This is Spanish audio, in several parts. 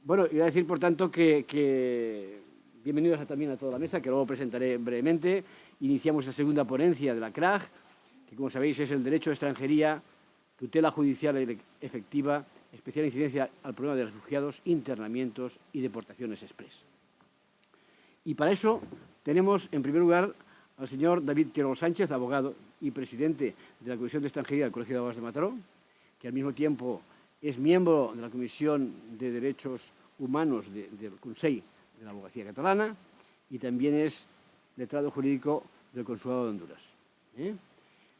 Bueno, iba a decir, por tanto, que bienvenidos también a toda la mesa, que luego presentaré brevemente. Iniciamos la segunda ponencia de la CRAG, que, como sabéis, es el derecho de extranjería, tutela judicial efectiva, especial incidencia al problema de refugiados, internamientos y deportaciones express. Y para eso tenemos, en primer lugar, al señor David Querol Sánchez, abogado y presidente de la Comisión de Extranjería del Colegio de Abogados de Mataró, que al mismo tiempo es miembro de la Comisión de Derechos Humanos del Consell de la Abogacía Catalana y también es letrado jurídico del Consulado de Honduras.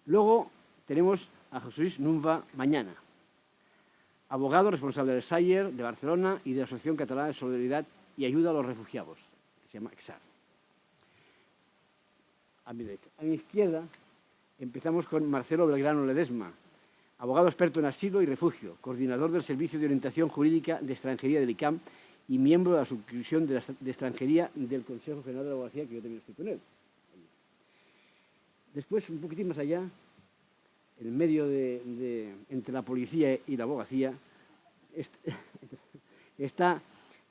Luego tenemos a José Luis Numva Mañana, abogado responsable del Sayer de Barcelona y de la Asociación Catalana de Solidaridad y Ayuda a los Refugiados, que se llama EXAR. A mi derecha. A mi izquierda empezamos con Marcelo Belgrano Ledesma, abogado experto en asilo y refugio, coordinador del Servicio de Orientación Jurídica de Extranjería del ICAM y miembro de la Subcomisión de Extranjería del Consejo General de la Abogacía, que yo también estoy con él. Después, un poquitín más allá, en medio entre la policía y la abogacía, está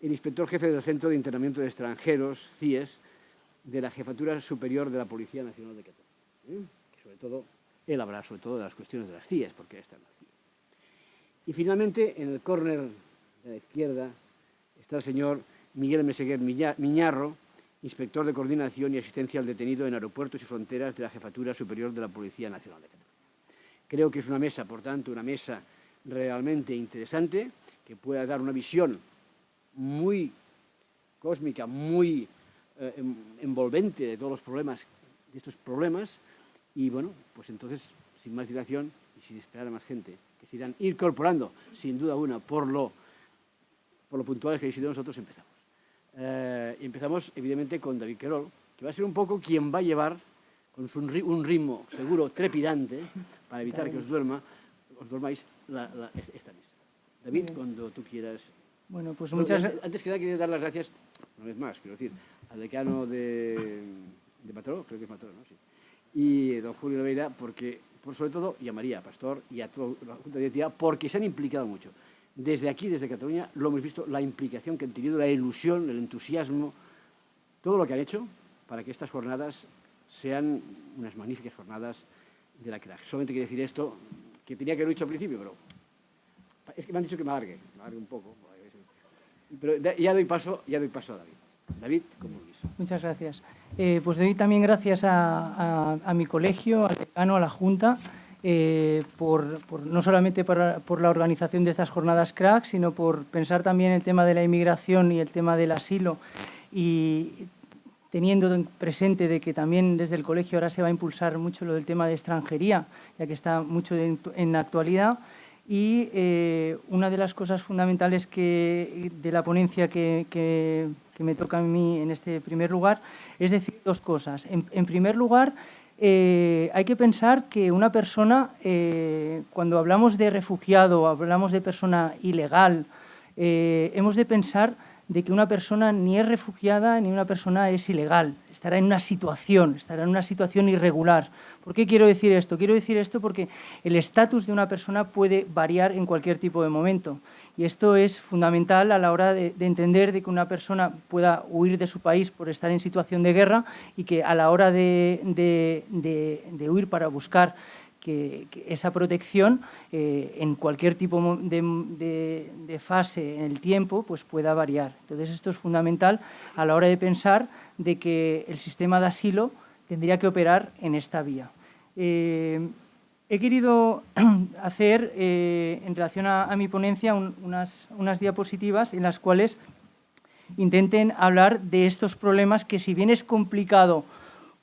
el inspector jefe del Centro de Internamiento de Extranjeros, CIES, de la Jefatura Superior de la Policía Nacional de Cataluña. Que sobre todo, él hablará sobre todo de las cuestiones de las CIES, porque está en la CIE. Y finalmente, en el córner de la izquierda, está el señor Miguel Meseguer Miñarro, inspector de coordinación y asistencia al detenido en aeropuertos y fronteras de la Jefatura Superior de la Policía Nacional de Cataluña. Creo que es una mesa, por tanto, una mesa realmente interesante, que pueda dar una visión muy cósmica, muy envolvente de todos los problemas, de estos problemas, y bueno, pues entonces, sin más dilación y sin esperar a más gente, que se irán incorporando, sin duda alguna, por lo puntuales que habéis sido, nosotros empezamos. Y empezamos, evidentemente, con David Querol, que va a ser un poco quien va a llevar, con un ritmo seguro trepidante, para evitar que os durmáis, esta mesa. David, cuando tú quieras. Bueno, pues muchas gracias. Antes que nada, quería dar las gracias, una vez más, quiero decir, al decano de Mataró, creo que es Mataró, ¿no? Sí. Y don Julio Oliveira, porque, sobre todo, y a María Pastor y a toda la Junta Directiva, porque se han implicado mucho. Desde aquí, desde Cataluña, lo hemos visto, la implicación que han tenido, la ilusión, el entusiasmo, todo lo que han hecho para que estas jornadas sean unas magníficas jornadas de la CRAG. Solamente quiero decir esto, que tenía que haberlo dicho al principio, pero es que me han dicho que me alargue un poco. Pero ya doy paso a David. David, ¿cómo lo ves? Muchas gracias. Pues doy también gracias a mi colegio, al decano, a la Junta, no solamente por la organización de estas jornadas CRAG, sino por pensar también el tema de la inmigración y el tema del asilo, y teniendo presente de que también desde el colegio ahora se va a impulsar mucho lo del tema de extranjería, ya que está mucho en la actualidad. Y una de las cosas fundamentales de la ponencia que me toca a mí en este primer lugar es decir dos cosas. En primer lugar, hay que pensar que una persona, cuando hablamos de refugiado, hablamos de persona ilegal, hemos de pensar de que una persona ni es refugiada ni una persona es ilegal, estará en una situación irregular. ¿Por qué quiero decir esto? Quiero decir esto porque el estatus de una persona puede variar en cualquier tipo de momento, y esto es fundamental a la hora de entender de que una persona pueda huir de su país por estar en situación de guerra, y que a la hora de huir para buscar que esa protección en cualquier tipo de fase en el tiempo pues pueda variar. Entonces esto es fundamental a la hora de pensar de que el sistema de asilo tendría que operar en esta vía. He querido hacer en relación a mi ponencia unas diapositivas en las cuales intenten hablar de estos problemas que, si bien es complicado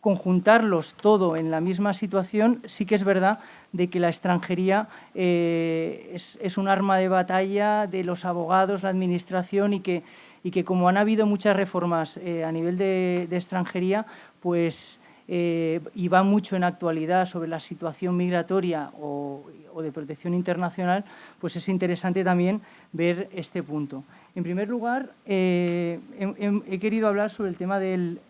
conjuntarlos todo en la misma situación, sí que es verdad de que la extranjería es un arma de batalla de los abogados, la administración, y que como han habido muchas reformas a nivel de extranjería, pues y va mucho en actualidad sobre la situación migratoria o de protección internacional, pues es interesante también ver este punto. En primer lugar, he querido hablar sobre el tema del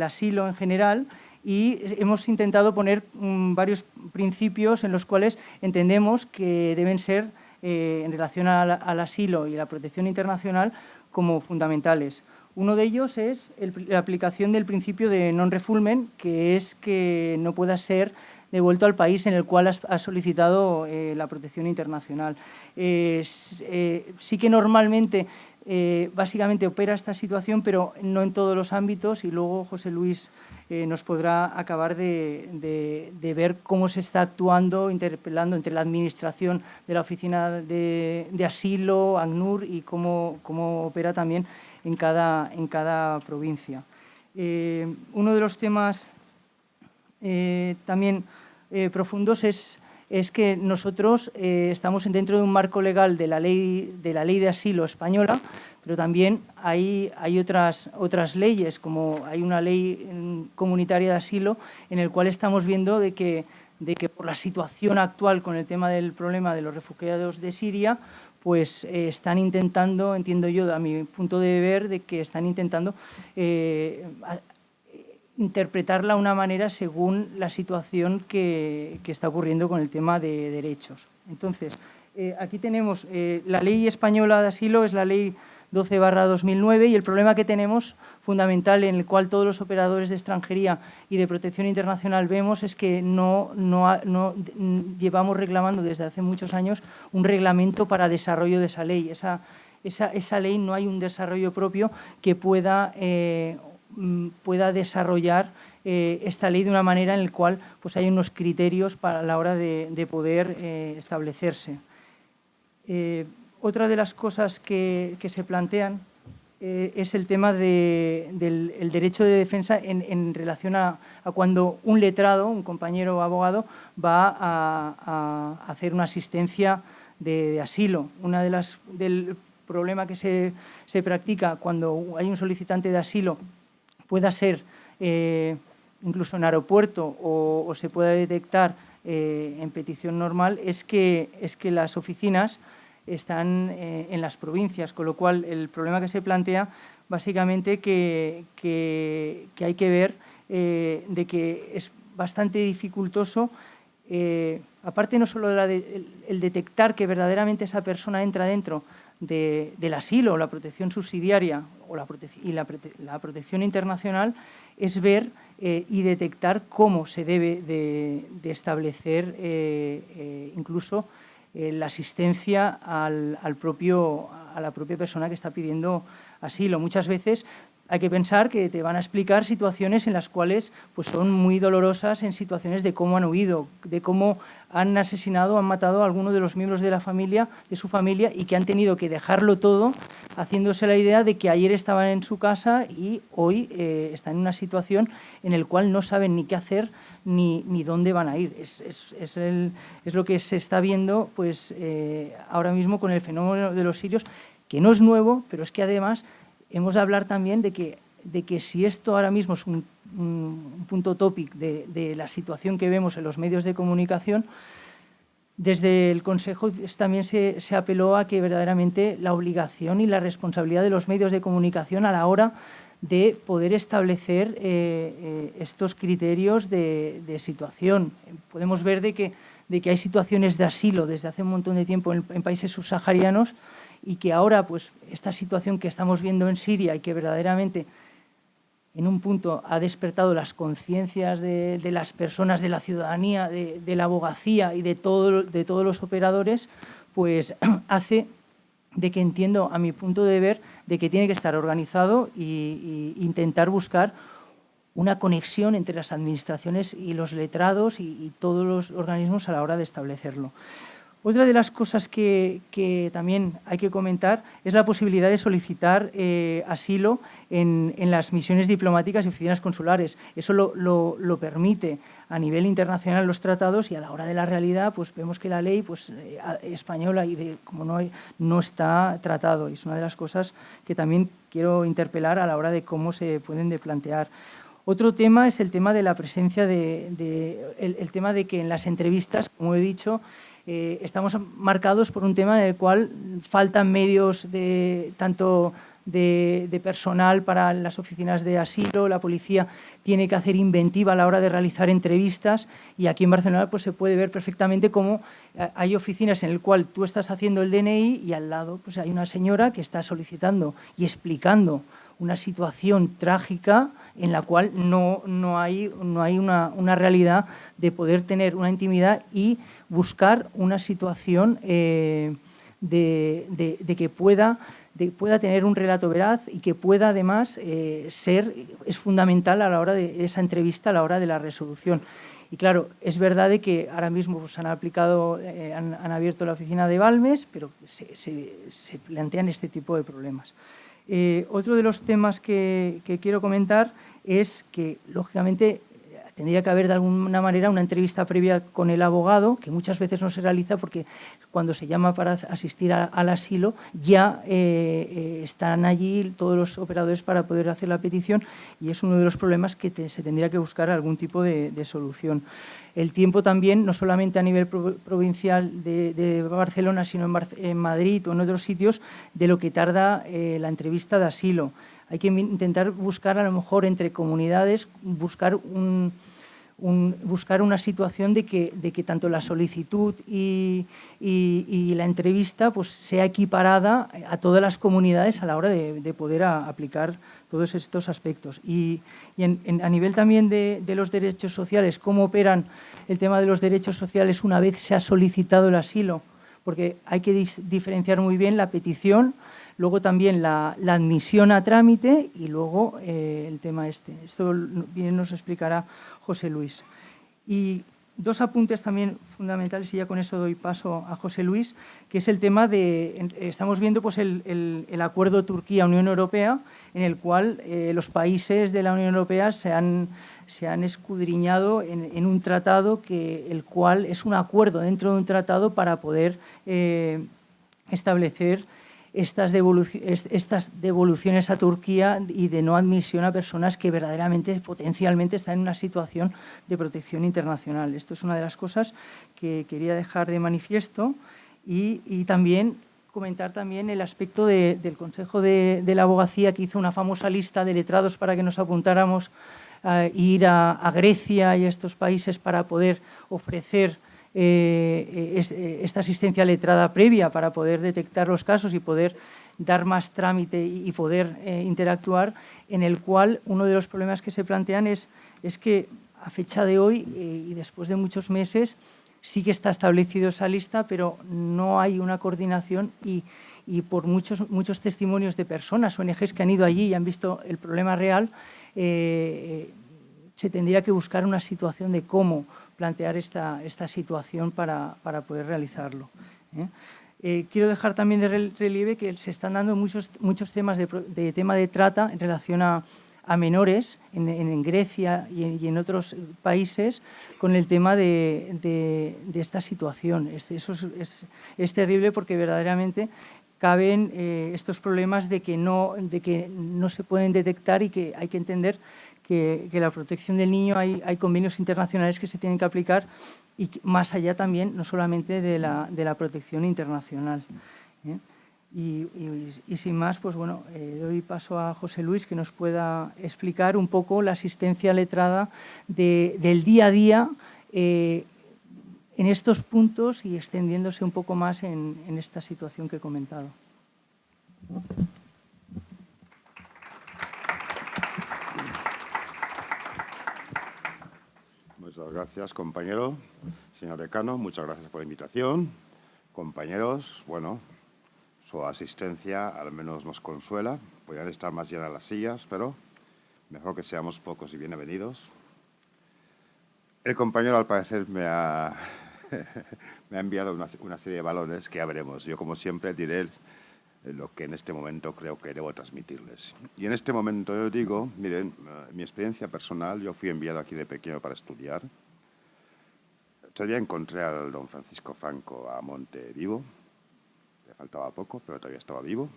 asilo en general, y hemos intentado poner varios principios en los cuales entendemos que deben ser en relación al asilo y la protección internacional como fundamentales. Uno de ellos es la aplicación del principio de non-refoulement, que es que no pueda ser devuelto al país en el cual has solicitado la protección internacional. Sí que normalmente, básicamente, opera esta situación, pero no en todos los ámbitos, y luego José Luis nos podrá acabar de ver cómo se está actuando, interpelando entre la Administración de la Oficina de Asilo, ACNUR, y cómo opera también en cada provincia. Uno de los temas también profundos es que nosotros estamos dentro de un marco legal de la ley de asilo española, pero también hay otras leyes, como hay una ley comunitaria de asilo, en el cual estamos viendo de que por la situación actual con el tema del problema de los refugiados de Siria, pues están intentando, entiendo yo, a mi punto de ver, de que están intentando interpretarla de una manera según la situación que está ocurriendo con el tema de derechos. Entonces, aquí tenemos la ley española de asilo, es la ley 12/2009, y el problema que tenemos fundamental, en el cual todos los operadores de extranjería y de protección internacional vemos, es que no llevamos reclamando desde hace muchos años un reglamento para desarrollo de esa ley. Esa ley no hay un desarrollo propio que pueda desarrollar esta ley de una manera en la cual pues, hay unos criterios para la hora de poder establecerse. Otra de las cosas que se plantean es el tema del derecho de defensa en relación a cuando un letrado, un compañero abogado, va a hacer una asistencia de asilo. Del problema que se practica cuando hay un solicitante de asilo pueda ser incluso en aeropuerto o se pueda detectar en petición normal, es que las oficinas están en las provincias, con lo cual el problema que se plantea básicamente que hay que ver de que es bastante dificultoso, aparte no solo el detectar que verdaderamente esa persona entra dentro del asilo o la protección subsidiaria o la protección internacional, es ver y detectar cómo se debe de establecer incluso la asistencia a la propia persona que está pidiendo asilo. Muchas veces hay que pensar que te van a explicar situaciones en las cuales pues, son muy dolorosas, en situaciones de cómo han huido, de cómo han asesinado, han matado a alguno de los miembros de la familia, de su familia, y que han tenido que dejarlo todo, haciéndose la idea de que ayer estaban en su casa y hoy están en una situación en la cual no saben ni qué hacer ni dónde van a ir. Es lo que se está viendo pues, ahora mismo con el fenómeno de los sirios, que no es nuevo, pero es que además hemos de hablar también de que si esto ahora mismo es un punto tópico de la situación que vemos en los medios de comunicación, desde el Consejo también se apeló a que verdaderamente la obligación y la responsabilidad de los medios de comunicación a la hora de poder establecer estos criterios de situación. Podemos ver de que hay situaciones de asilo desde hace un montón de tiempo en países subsaharianos, y que ahora pues, esta situación que estamos viendo en Siria y que verdaderamente en un punto ha despertado las conciencias de las personas, de la ciudadanía, de la abogacía y de todos los operadores, pues hace de que entiendo, a mi punto de ver, de que tiene que estar organizado e intentar buscar una conexión entre las administraciones y los letrados y todos los organismos a la hora de establecerlo. Otra de las cosas que también hay que comentar es la posibilidad de solicitar asilo en las misiones diplomáticas y oficinas consulares. Eso lo permite a nivel internacional los tratados, y a la hora de la realidad pues vemos que la ley pues, española como no está tratado. Y es una de las cosas que también quiero interpelar a la hora de cómo se pueden plantear. Otro tema es el tema de la presencia el tema de que en las entrevistas, como he dicho, estamos marcados por un tema en el cual faltan medios tanto de personal para las oficinas de asilo, la policía tiene que hacer inventiva a la hora de realizar entrevistas, y aquí en Barcelona pues, se puede ver perfectamente cómo hay oficinas en las cuales tú estás haciendo el DNI y al lado pues, hay una señora que está solicitando y explicando una situación trágica en la cual no hay una realidad de poder tener una intimidad y buscar una situación de que pueda tener un relato veraz y que pueda además es fundamental a la hora de esa entrevista, a la hora de la resolución. Y claro, es verdad de que ahora mismo pues, han abierto la oficina de Balmes, pero se plantean este tipo de problemas. Otro de los temas que quiero comentar es que, lógicamente, tendría que haber de alguna manera una entrevista previa con el abogado, que muchas veces no se realiza porque cuando se llama para asistir al asilo ya están allí todos los operadores para poder hacer la petición, y es uno de los problemas que se tendría que buscar algún tipo de solución. El tiempo también, no solamente a nivel provincial de Barcelona, sino en Madrid o en otros sitios, de lo que tarda la entrevista de asilo. Hay que intentar buscar, a lo mejor, entre comunidades, buscar una situación de que tanto la solicitud y la entrevista pues, sea equiparada a todas las comunidades a la hora de poder aplicar todos estos aspectos. Y a nivel también de los derechos sociales, ¿cómo operan el tema de los derechos sociales una vez se ha solicitado el asilo? Porque hay que diferenciar muy bien la petición, luego también la admisión a trámite y luego el tema este. Esto bien nos explicará José Luis. Y dos apuntes también fundamentales, y ya con eso doy paso a José Luis, que es el tema de, estamos viendo pues, el acuerdo Turquía-Unión Europea, en el cual los países de la Unión Europea se han escudriñado en un tratado, el cual es un acuerdo dentro de un tratado para poder establecer estas devoluciones a Turquía y de no admisión a personas que verdaderamente, potencialmente, están en una situación de protección internacional. Esto es una de las cosas que quería dejar de manifiesto, y también comentar también el aspecto del Consejo de la Abogacía, que hizo una famosa lista de letrados para que nos apuntáramos a ir a Grecia y a estos países para poder ofrecer esta asistencia letrada previa para poder detectar los casos y poder dar más trámite y poder interactuar, en el cual uno de los problemas que se plantean es que a fecha de hoy y después de muchos meses sí que está establecido esa lista, pero no hay una coordinación y por muchos testimonios de personas, ONGs que han ido allí y han visto el problema real, se tendría que buscar una situación de cómo plantear esta situación para poder realizarlo. Quiero dejar también de relieve que se están dando muchos temas de tema de trata en relación a menores en Grecia y en otros países con el tema de esta situación. Eso es terrible, porque verdaderamente caben estos problemas de que no se pueden detectar, y que hay que entender que la protección del niño hay convenios internacionales que se tienen que aplicar, y más allá también, no solamente de la protección internacional. Y sin más, pues bueno, doy paso a José Luis, que nos pueda explicar un poco la asistencia letrada del día a día en estos puntos, y extendiéndose un poco más en esta situación que he comentado. Muchas gracias, compañero. Señor decano, muchas gracias por la invitación. Compañeros, bueno, su asistencia al menos nos consuela. Podrían estar más llenas las sillas, pero mejor que seamos pocos y bienvenidos. El compañero, al parecer, me ha enviado una serie de valores que ya veremos. Yo, como siempre, diré lo que en este momento creo que debo transmitirles. Y en este momento yo digo, miren, mi experiencia personal, yo fui enviado aquí de pequeño para estudiar. Todavía encontré al don Francisco Franco a Monte vivo. Le faltaba poco, pero todavía estaba vivo.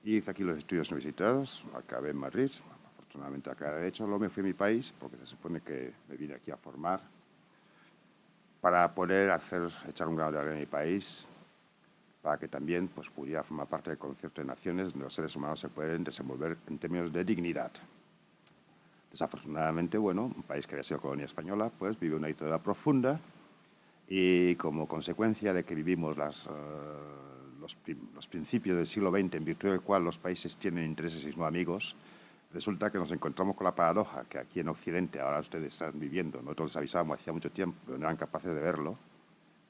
Y hice aquí los estudios universitarios, acabé en Madrid. Afortunadamente acabé. De hecho, luego me fui a mi país, porque se supone que me vine aquí a formar para poder echar un grado de arena en mi país. para que también pues, pudiera formar parte del concierto de naciones donde los seres humanos se pueden desenvolver en términos de dignidad. Desafortunadamente, bueno, un país que había sido colonia española, pues vive una dictadura profunda y como consecuencia de que vivimos los principios del siglo XX, en virtud del cual los países tienen intereses y no amigos, resulta que nos encontramos con la paradoja que aquí en Occidente, ahora ustedes están viviendo, nosotros les avisábamos hacía mucho tiempo, pero no eran capaces de verlo,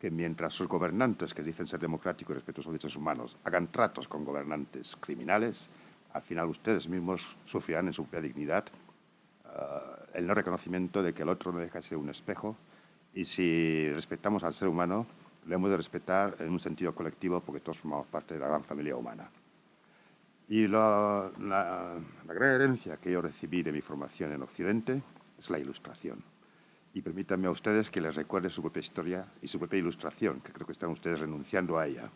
que mientras sus gobernantes, que dicen ser democráticos y respetuosos de los derechos humanos, hagan tratos con gobernantes criminales, al final ustedes mismos sufrirán en su propia dignidad el no reconocimiento de que el otro no deja de ser un espejo, y si respetamos al ser humano, lo hemos de respetar en un sentido colectivo porque todos formamos parte de la gran familia humana. Y la gran herencia que yo recibí de mi formación en Occidente es la Ilustración. Y permítanme a ustedes que les recuerde su propia historia y su propia ilustración, que creo que están ustedes renunciando a ella.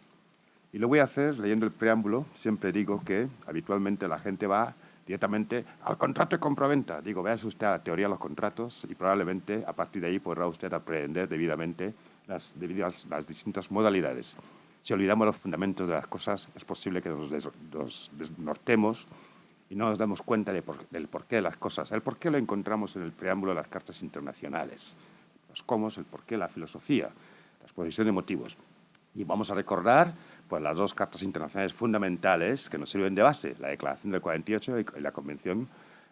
Y lo voy a hacer leyendo el preámbulo. Siempre digo que habitualmente la gente va directamente al contrato de compraventa. Digo, véase usted a la teoría de los contratos y probablemente a partir de ahí podrá usted aprender debidamente las distintas modalidades. Si olvidamos los fundamentos de las cosas, es posible que nos desnortemos y no nos damos cuenta del porqué de las cosas. El porqué lo encontramos en el preámbulo de las cartas internacionales. Los cómo, el porqué, la filosofía, la exposición de motivos. Y vamos a recordar pues, las dos cartas internacionales fundamentales que nos sirven de base, la Declaración del 48 y la Convención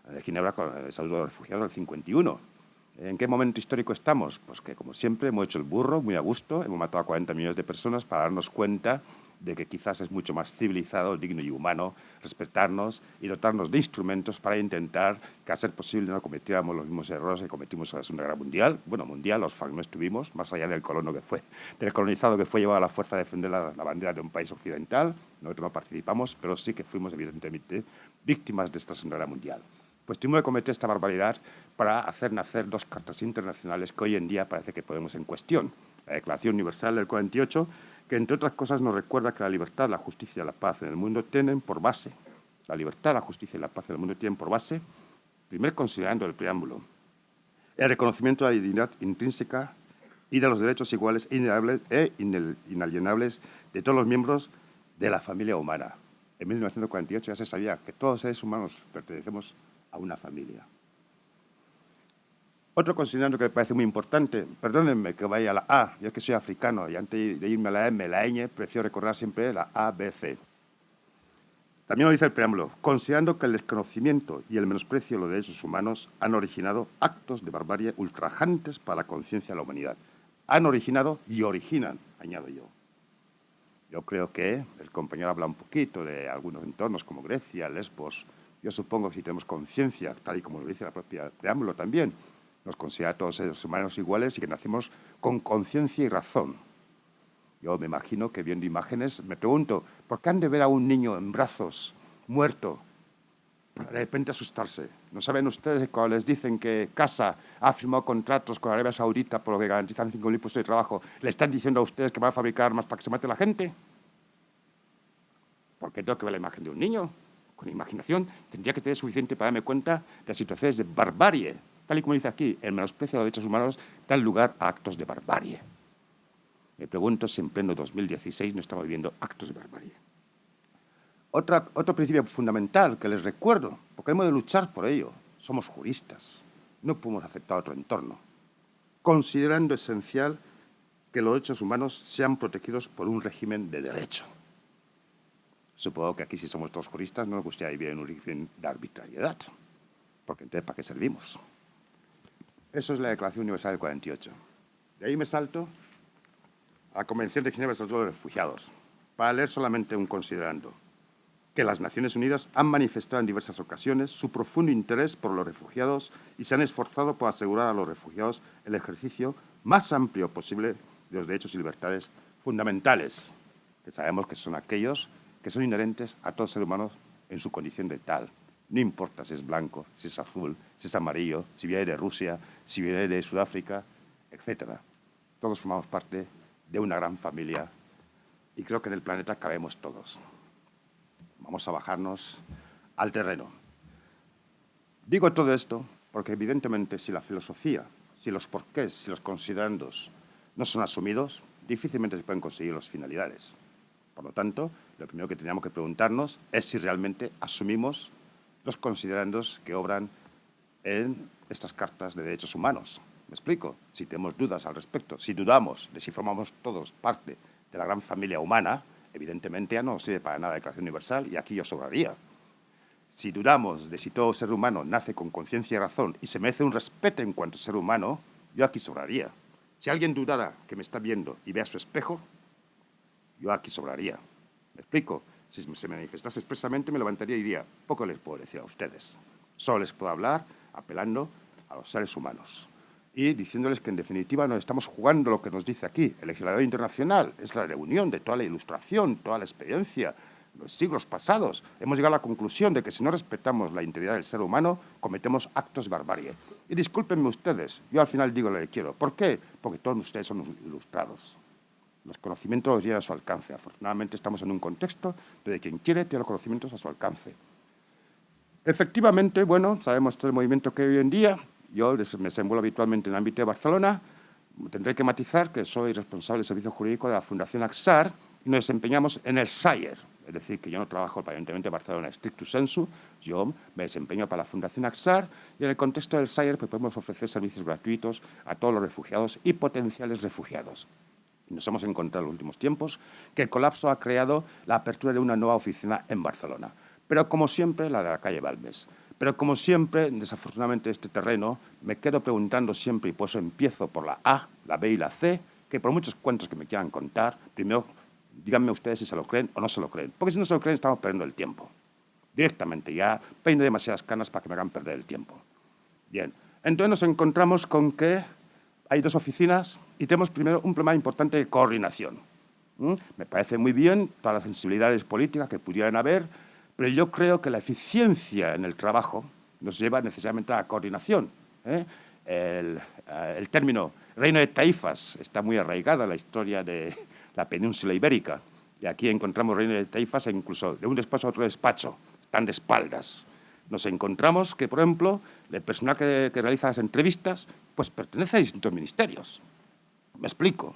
de Ginebra con el Estatuto de los Refugiados del 51. ¿En qué momento histórico estamos? Pues que, como siempre, hemos hecho el burro muy a gusto, hemos matado a 40 millones de personas para darnos cuenta de que quizás es mucho más civilizado, digno y humano respetarnos y dotarnos de instrumentos para intentar que, a ser posible, no cometiéramos los mismos errores que cometimos en la Segunda Guerra Mundial. Bueno, mundial, los FARC no estuvimos, más allá del colonizado que fue llevado a la fuerza a defender la bandera de un país occidental. Nosotros no participamos, pero sí que fuimos, evidentemente, víctimas de esta Segunda Guerra Mundial. Pues tuvimos que cometer esta barbaridad para hacer nacer dos cartas internacionales que hoy en día parece que ponemos en cuestión. La Declaración Universal del 48, que entre otras cosas nos recuerda que la libertad, la justicia y la paz en el mundo tienen por base, la libertad, la justicia y la paz en el mundo tienen por base, primero considerando el preámbulo, el reconocimiento de la dignidad intrínseca y de los derechos iguales e inalienables de todos los miembros de la familia humana. En 1948 ya se sabía que todos los seres humanos pertenecemos a una familia. Otro considerando que me parece muy importante, perdónenme que vaya a la A, yo es que soy africano y antes de irme a la M, la ñ, prefiero recordar siempre la A, B, C. También lo dice el preámbulo, considerando que el desconocimiento y el menosprecio de los derechos humanos han originado actos de barbarie ultrajantes para la conciencia de la humanidad. Han originado y originan, añado yo. Yo creo que el compañero habla un poquito de algunos entornos como Grecia, Lesbos. Yo supongo que si tenemos conciencia, tal y como lo dice la propia preámbulo también, nos considera a todos seres humanos iguales y que nacemos con conciencia y razón. Yo me imagino que viendo imágenes, me pregunto, ¿por qué han de ver a un niño en brazos, muerto, para de repente asustarse? ¿No saben ustedes que cuando les dicen que Casa ha firmado contratos con Arabia Saudita por lo que garantizan 5.000 puestos de trabajo, le están diciendo a ustedes que van a fabricar armas para que se mate la gente? ¿Por qué tengo que ver la imagen de un niño? Con imaginación tendría que tener suficiente para darme cuenta de las situaciones de barbarie. Tal y como dice aquí, el menosprecio de los derechos humanos da lugar a actos de barbarie. Me pregunto si en pleno 2016 no estamos viviendo actos de barbarie. Otro principio fundamental que les recuerdo, porque hemos de luchar por ello, somos juristas, no podemos aceptar otro entorno, considerando esencial que los derechos humanos sean protegidos por un régimen de derecho. Supongo que aquí, si somos todos juristas, no nos gustaría vivir en un régimen de arbitrariedad, porque entonces, ¿para qué servimos? Eso es la Declaración Universal del 48. De ahí me salto a la Convención de Ginebra del Estatuto de los Refugiados, para leer solamente un considerando, que las Naciones Unidas han manifestado en diversas ocasiones su profundo interés por los refugiados y se han esforzado por asegurar a los refugiados el ejercicio más amplio posible de los derechos y libertades fundamentales, que sabemos que son aquellos que son inherentes a todo ser humano en su condición de tal. No importa si es blanco, si es azul, si es amarillo, si viene de Rusia, si viene de Sudáfrica, etc. Todos formamos parte de una gran familia y creo que en el planeta cabemos todos. Vamos a bajarnos al terreno. Digo todo esto porque evidentemente si la filosofía, si los porqués, si los considerandos no son asumidos, difícilmente se pueden conseguir las finalidades. Por lo tanto, lo primero que teníamos que preguntarnos es si realmente asumimos los considerandos que obran en estas cartas de derechos humanos. ¿Me explico? Si tenemos dudas al respecto, si dudamos de si formamos todos parte de la gran familia humana, evidentemente ya no sirve para nada la Declaración Universal y aquí yo sobraría. Si dudamos de si todo ser humano nace con conciencia y razón y se merece un respeto en cuanto a ser humano, yo aquí sobraría. Si alguien dudara que me está viendo y vea su espejo, yo aquí sobraría. ¿Me explico? Si se manifestase expresamente, me levantaría y diría, poco les puedo decir a ustedes. Solo les puedo hablar apelando a los seres humanos y diciéndoles que, en definitiva, nos estamos jugando lo que nos dice aquí. El legislador internacional es la reunión de toda la ilustración, toda la experiencia, los siglos pasados. Hemos llegado a la conclusión de que si no respetamos la integridad del ser humano, cometemos actos de barbarie. Y discúlpenme ustedes, yo al final digo lo que quiero. ¿Por qué? Porque todos ustedes son ilustrados. Los conocimientos los llevan a su alcance. Afortunadamente estamos en un contexto donde quien quiere tiene los conocimientos a su alcance. Efectivamente, bueno, sabemos todo el movimiento que hay hoy en día. Yo me desenvuelvo habitualmente en el ámbito de Barcelona. Tendré que matizar que soy responsable del servicio jurídico de la Fundación AXAR y nos desempeñamos en el SAIER. Es decir, que yo no trabajo para el Ayuntamiento de Barcelona stricto sensu, yo me desempeño para la Fundación AXAR y en el contexto del SAIER pues, podemos ofrecer servicios gratuitos a todos los refugiados y potenciales refugiados. Nos hemos encontrado en los últimos tiempos que el colapso ha creado la apertura de una nueva oficina en Barcelona. Pero como siempre, la de la calle Balmes. Pero como siempre, desafortunadamente, este terreno, me quedo preguntando siempre, y por eso empiezo por la A, la B y la C, que por muchos cuentos que me quieran contar, primero díganme ustedes si se lo creen o no se lo creen. Porque si no se lo creen, estamos perdiendo el tiempo. Directamente, ya peino demasiadas canas para que me hagan perder el tiempo. Bien, entonces nos encontramos con que hay dos oficinas y tenemos primero un problema importante de coordinación. Me parece muy bien todas las sensibilidades políticas que pudieran haber, pero yo creo que la eficiencia en el trabajo nos lleva necesariamente a la coordinación. El término reino de taifas está muy arraigado en la historia de la península ibérica. Y aquí encontramos reino de taifas e incluso de un despacho a otro despacho. Están de espaldas. Nos encontramos que, por ejemplo, el personal que realiza las entrevistas pues pertenece a distintos ministerios. Me explico.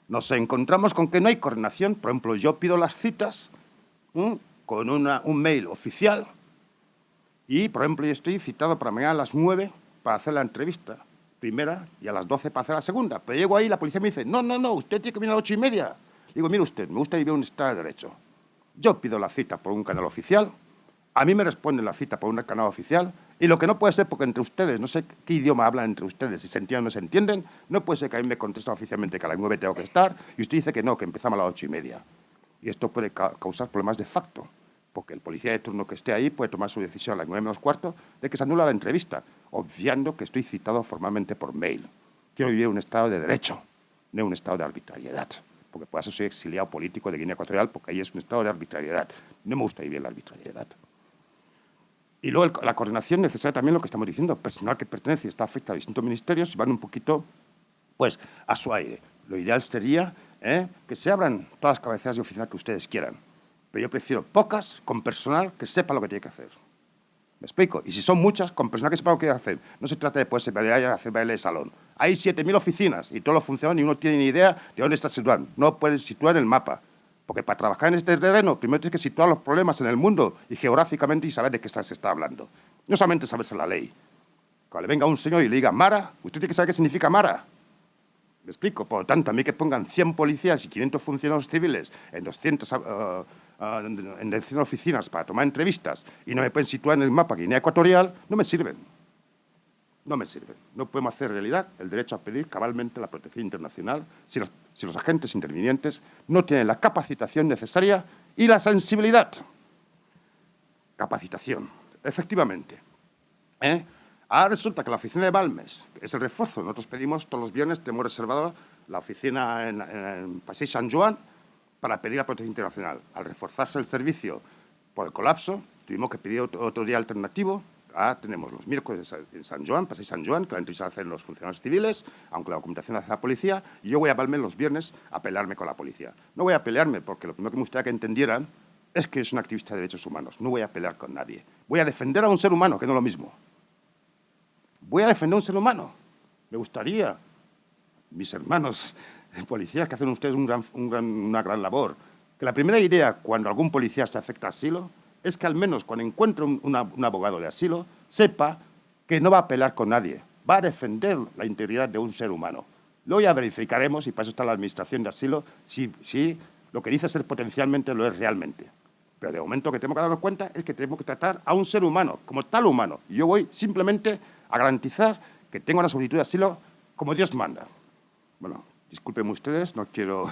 Nos encontramos con que no hay coordinación. Por ejemplo, yo pido las citas con un mail oficial y, por ejemplo, yo estoy citado para mañana a las 9 para hacer la entrevista primera y a las 12 para hacer la segunda. Pero llego ahí y la policía me dice, no, usted tiene que venir a las 8:30. Digo, mire usted, me gusta vivir en un Estado de Derecho. Yo pido la cita por un canal oficial, a mí me responden la cita por un canal oficial y lo que no puede ser, porque entre ustedes, no sé qué idioma hablan entre ustedes, si se entienden o no se entienden, no puede ser que a mí me contesten oficialmente que a las 9 tengo que estar y usted dice que no, que empezamos a las 8:30. Y esto puede causar problemas de facto, porque el policía de turno que esté ahí puede tomar su decisión a las 9:45 de que se anula la entrevista, obviando que estoy citado formalmente por mail. Quiero vivir en un Estado de Derecho, no en un Estado de arbitrariedad, porque por eso soy exiliado político de Guinea Ecuatorial, porque ahí es un Estado de arbitrariedad. No me gusta vivir en la arbitrariedad. Y luego la coordinación necesaria también lo que estamos diciendo, personal que pertenece y está afectado a distintos ministerios y van un poquito pues, a su aire. Lo ideal sería que se abran todas las cabeceras de oficina que ustedes quieran, pero yo prefiero pocas con personal que sepa lo que tiene que hacer. ¿Me explico? Y si son muchas, con personal que sepa lo que tiene que hacer. No se trata de poderse hacer baile de salón. Hay 7.000 oficinas y todos los funcionan y uno tiene ni idea de dónde está situado. No pueden situar en el mapa. Porque para trabajar en este terreno, primero tienes que situar los problemas en el mundo y geográficamente y saber de qué se está hablando. No solamente saberse la ley. Cuando le venga un señor y le diga Mara, usted tiene que saber qué significa Mara. ¿Me explico? Por lo tanto, a mí que pongan 100 policías y 500 funcionarios civiles en 200 oficinas para tomar entrevistas y no me pueden situar en el mapa Guinea Ecuatorial, no me sirven. No me sirven. No podemos hacer realidad el derecho a pedir cabalmente la protección internacional si los agentes intervinientes no tienen la capacitación necesaria y la sensibilidad. Capacitación, efectivamente. Ahora resulta que la oficina de Balmes es el refuerzo. Nosotros pedimos todos los viernes, tenemos reservado la oficina en Passeig Sant Joan para pedir la protección internacional. Al reforzarse el servicio por el colapso, tuvimos que pedir otro día alternativo. Tenemos los miércoles en Sant Joan, Passeig Sant Joan, que la entrevista la hacen los funcionarios civiles, aunque la documentación la hace la policía, y yo voy a Balmes los viernes a pelearme con la policía. No voy a pelearme porque lo primero que me gustaría que entendieran es que es un activista de derechos humanos. No voy a pelear con nadie. Voy a defender a un ser humano, que no es lo mismo. Voy a defender a un ser humano. Me gustaría, mis hermanos policías, que hacen ustedes una gran labor, que la primera idea cuando algún policía se afecta a asilo es que al menos cuando encuentre un abogado de asilo sepa que no va a apelar con nadie, va a defender la integridad de un ser humano. Luego ya verificaremos, y para eso está la Administración de Asilo, si lo que dice ser potencialmente lo es realmente. Pero de momento lo que tenemos que darnos cuenta es que tenemos que tratar a un ser humano, como tal humano. Y yo voy simplemente a garantizar que tenga una solicitud de asilo como Dios manda. Bueno, discúlpenme ustedes, no quiero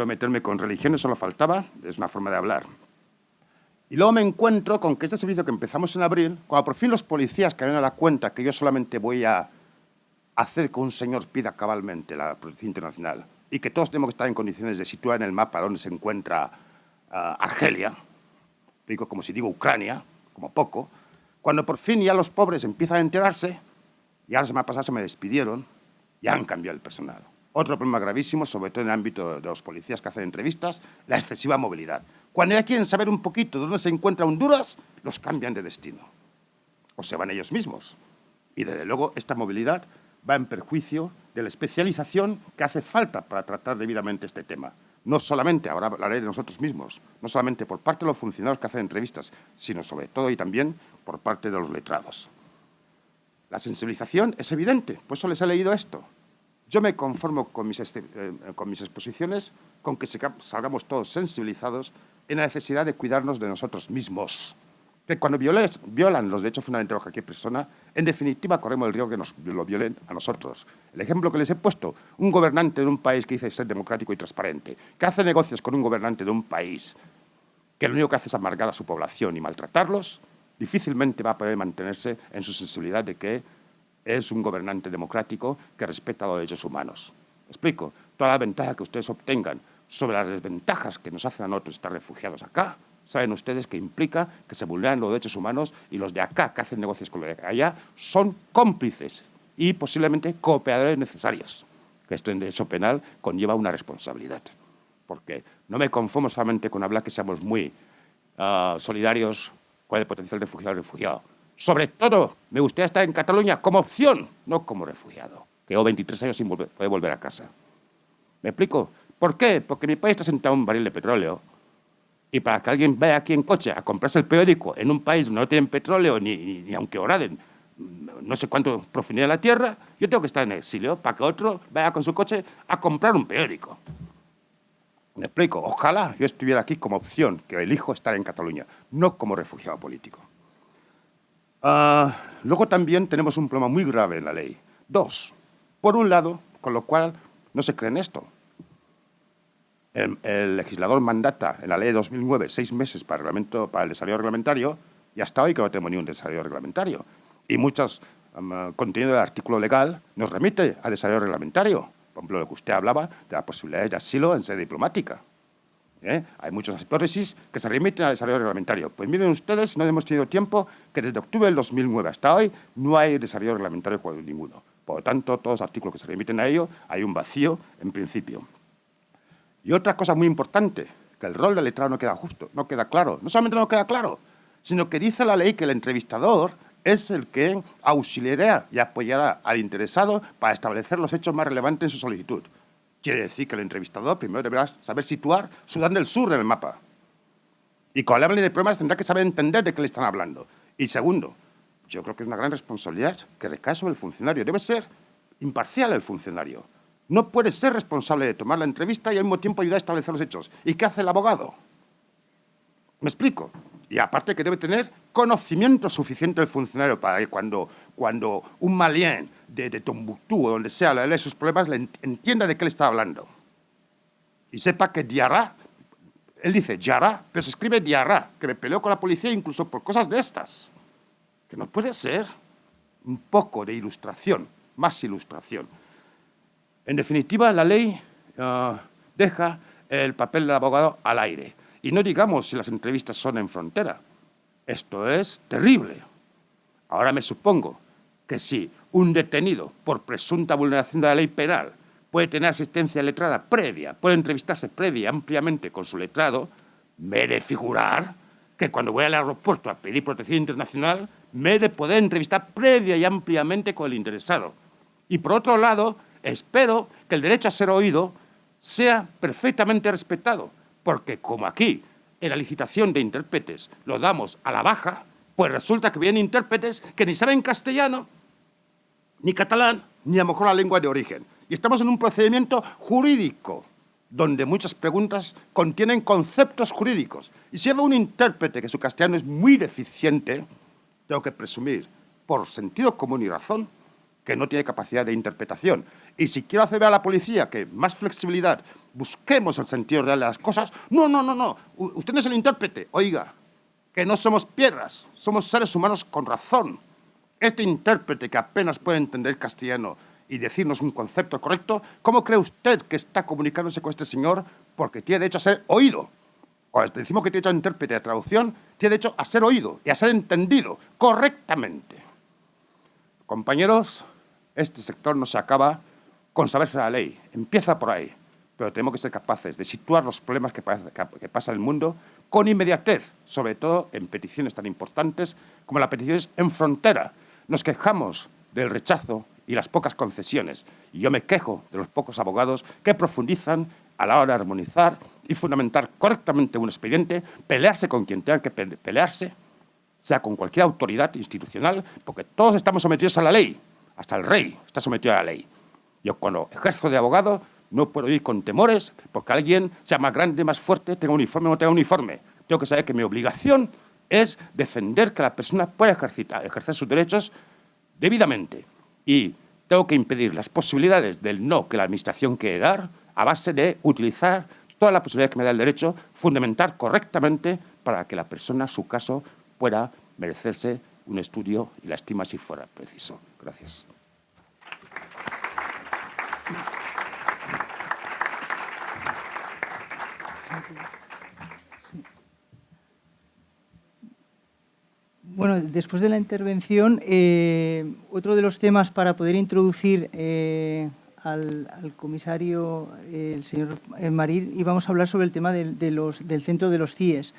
meterme con religiones, solo faltaba, es una forma de hablar. Y luego me encuentro con que este servicio que empezamos en abril, cuando por fin los policías caen a la cuenta que yo solamente voy a hacer que un señor pida cabalmente la protección internacional y que todos tenemos que estar en condiciones de situar en el mapa dónde se encuentra Argelia, digo como si digo Ucrania, como poco, cuando por fin ya los pobres empiezan a enterarse, ya la semana pasada se me despidieron, ya han cambiado el personal. Otro problema gravísimo, sobre todo en el ámbito de los policías que hacen entrevistas, la excesiva movilidad. Cuando ya quieren saber un poquito dónde se encuentra Honduras, los cambian de destino. O se van ellos mismos. Y desde luego esta movilidad va en perjuicio de la especialización que hace falta para tratar debidamente este tema. No solamente, ahora hablaré de nosotros mismos, no solamente por parte de los funcionarios que hacen entrevistas, sino sobre todo y también por parte de los letrados. La sensibilización es evidente, por eso les he leído esto. Yo me conformo con mis exposiciones con que salgamos todos sensibilizados en la necesidad de cuidarnos de nosotros mismos. Que cuando violan los derechos fundamentales de cualquier persona, en definitiva corremos el riesgo que nos lo violen a nosotros. El ejemplo que les he puesto, un gobernante de un país que dice ser democrático y transparente, que hace negocios con un gobernante de un país que lo único que hace es amargar a su población y maltratarlos, difícilmente va a poder mantenerse en su sensibilidad de que es un gobernante democrático que respeta los derechos humanos. ¿Me explico? Toda la ventaja que ustedes obtengan sobre las desventajas que nos hacen a nosotros estar refugiados acá, saben ustedes que implica que se vulneran los derechos humanos y los de acá, que hacen negocios con los de allá, son cómplices y posiblemente cooperadores necesarios. Que esto en derecho penal conlleva una responsabilidad. Porque no me conformo solamente con hablar que seamos muy solidarios con el potencial refugiado. Sobre todo, me gustaría estar en Cataluña como opción, no como refugiado. Que llevo 23 años sin poder volver a casa. ¿Me explico? ¿Por qué? Porque mi país está sentado en un barril de petróleo. Y para que alguien vaya aquí en coche a comprarse el periódico en un país donde no tienen petróleo, ni aunque oraden no sé cuánto profundidad de la tierra, yo tengo que estar en exilio para que otro vaya con su coche a comprar un periódico. ¿Me explico? Ojalá yo estuviera aquí como opción, que elijo estar en Cataluña, no como refugiado político. Luego también tenemos un problema muy grave en la ley. Dos, por un lado, con lo cual no se cree en esto. El legislador mandata en la ley de 2009 6 meses para el desarrollo reglamentario y hasta hoy que no tenemos ni un desarrollo reglamentario. Y muchos contenido del artículo legal nos remite al desarrollo reglamentario. Por ejemplo, lo que usted hablaba de la posibilidad de asilo en sede diplomática. Hay muchas hipótesis que se remiten al desarrollo reglamentario. Pues miren ustedes, no hemos tenido tiempo que desde octubre del 2009 hasta hoy no hay desarrollo reglamentario ninguno. Por lo tanto, todos los artículos que se remiten a ello hay un vacío en principio. Y otra cosa muy importante, que el rol del letrado no queda justo, no queda claro. No solamente no queda claro, sino que dice la ley que el entrevistador es el que auxiliará y apoyará al interesado para establecer los hechos más relevantes en su solicitud. Quiere decir que el entrevistador primero deberá saber situar Sudán del Sur en el mapa. Y cuando le hablen de problemas tendrá que saber entender de qué le están hablando. Y segundo, yo creo que es una gran responsabilidad que recae sobre el funcionario. Debe ser imparcial el funcionario. No puede ser responsable de tomar la entrevista y al mismo tiempo ayudar a establecer los hechos. ¿Y qué hace el abogado? ¿Me explico? Y aparte que debe tener conocimiento suficiente del funcionario para que cuando un malien de Tombuctú o donde sea le lee sus problemas, le entienda de qué le está hablando. Y sepa que Diarra, él dice Diarra, pero se escribe Diarra, que me peleó con la policía incluso por cosas de estas. Que no puede ser un poco de ilustración, más ilustración. En definitiva, la ley deja el papel del abogado al aire. Y no digamos si las entrevistas son en frontera. Esto es terrible. Ahora me supongo que si un detenido por presunta vulneración de la ley penal puede tener asistencia letrada previa, puede entrevistarse previa y ampliamente con su letrado, me he de figurar que cuando voy al aeropuerto a pedir protección internacional, me he de poder entrevistar previa y ampliamente con el interesado. Y por otro lado, espero que el derecho a ser oído sea perfectamente respetado, porque como aquí en la licitación de intérpretes lo damos a la baja, pues resulta que vienen intérpretes que ni saben castellano, ni catalán, ni a lo mejor la lengua de origen. Y estamos en un procedimiento jurídico, donde muchas preguntas contienen conceptos jurídicos. Y si veo un intérprete que su castellano es muy deficiente, tengo que presumir, por sentido común y razón, que no tiene capacidad de interpretación. Y si quiero hacer ver a la policía que más flexibilidad, busquemos el sentido real de las cosas, no. Usted no es el intérprete. Oiga, que no somos piedras, somos seres humanos con razón. Este intérprete que apenas puede entender castellano y decirnos un concepto correcto, ¿cómo cree usted que está comunicándose con este señor? Porque tiene derecho a ser oído. Cuando decimos que tiene derecho a intérprete de traducción, tiene derecho a ser oído y a ser entendido correctamente. Compañeros, este sector no se acaba con saberse la ley. Empieza por ahí. Pero tenemos que ser capaces de situar los problemas que pasa en el mundo con inmediatez, sobre todo en peticiones tan importantes como las peticiones en frontera. Nos quejamos del rechazo y las pocas concesiones. Y yo me quejo de los pocos abogados que profundizan a la hora de armonizar y fundamentar correctamente un expediente, pelearse con quien tenga que pelearse, sea con cualquier autoridad institucional, porque todos estamos sometidos a la ley. Hasta el rey está sometido a la ley. Yo cuando ejerzo de abogado no puedo ir con temores porque alguien sea más grande, más fuerte, tenga uniforme o no tenga uniforme. Tengo que saber que mi obligación es defender que la persona pueda ejercer sus derechos debidamente. Y tengo que impedir las posibilidades del no que la Administración quiere dar a base de utilizar toda la posibilidad que me da el derecho, fundamentar correctamente para que la persona, su caso, pueda merecerse un estudio y la estima si fuera preciso. Gracias. Bueno, después de la intervención, otro de los temas para poder introducir al comisario, el señor Marín, íbamos a hablar sobre el tema del centro de los CIES.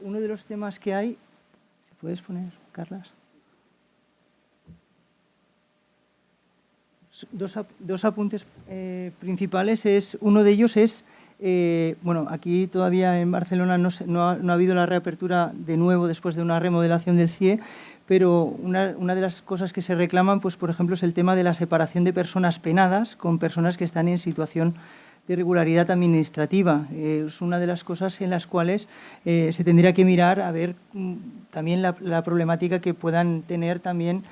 Uno de los temas que hay... ¿Se puedes poner, Carlas? Dos apuntes principales. Uno de ellos es... bueno, aquí todavía en Barcelona no ha habido la reapertura de nuevo después de una remodelación del CIE, pero una de las cosas que se reclaman, pues, por ejemplo, es el tema de la separación de personas penadas con personas que están en situación de irregularidad administrativa. Es una de las cosas en las cuales se tendría que mirar a ver también la problemática que puedan tener también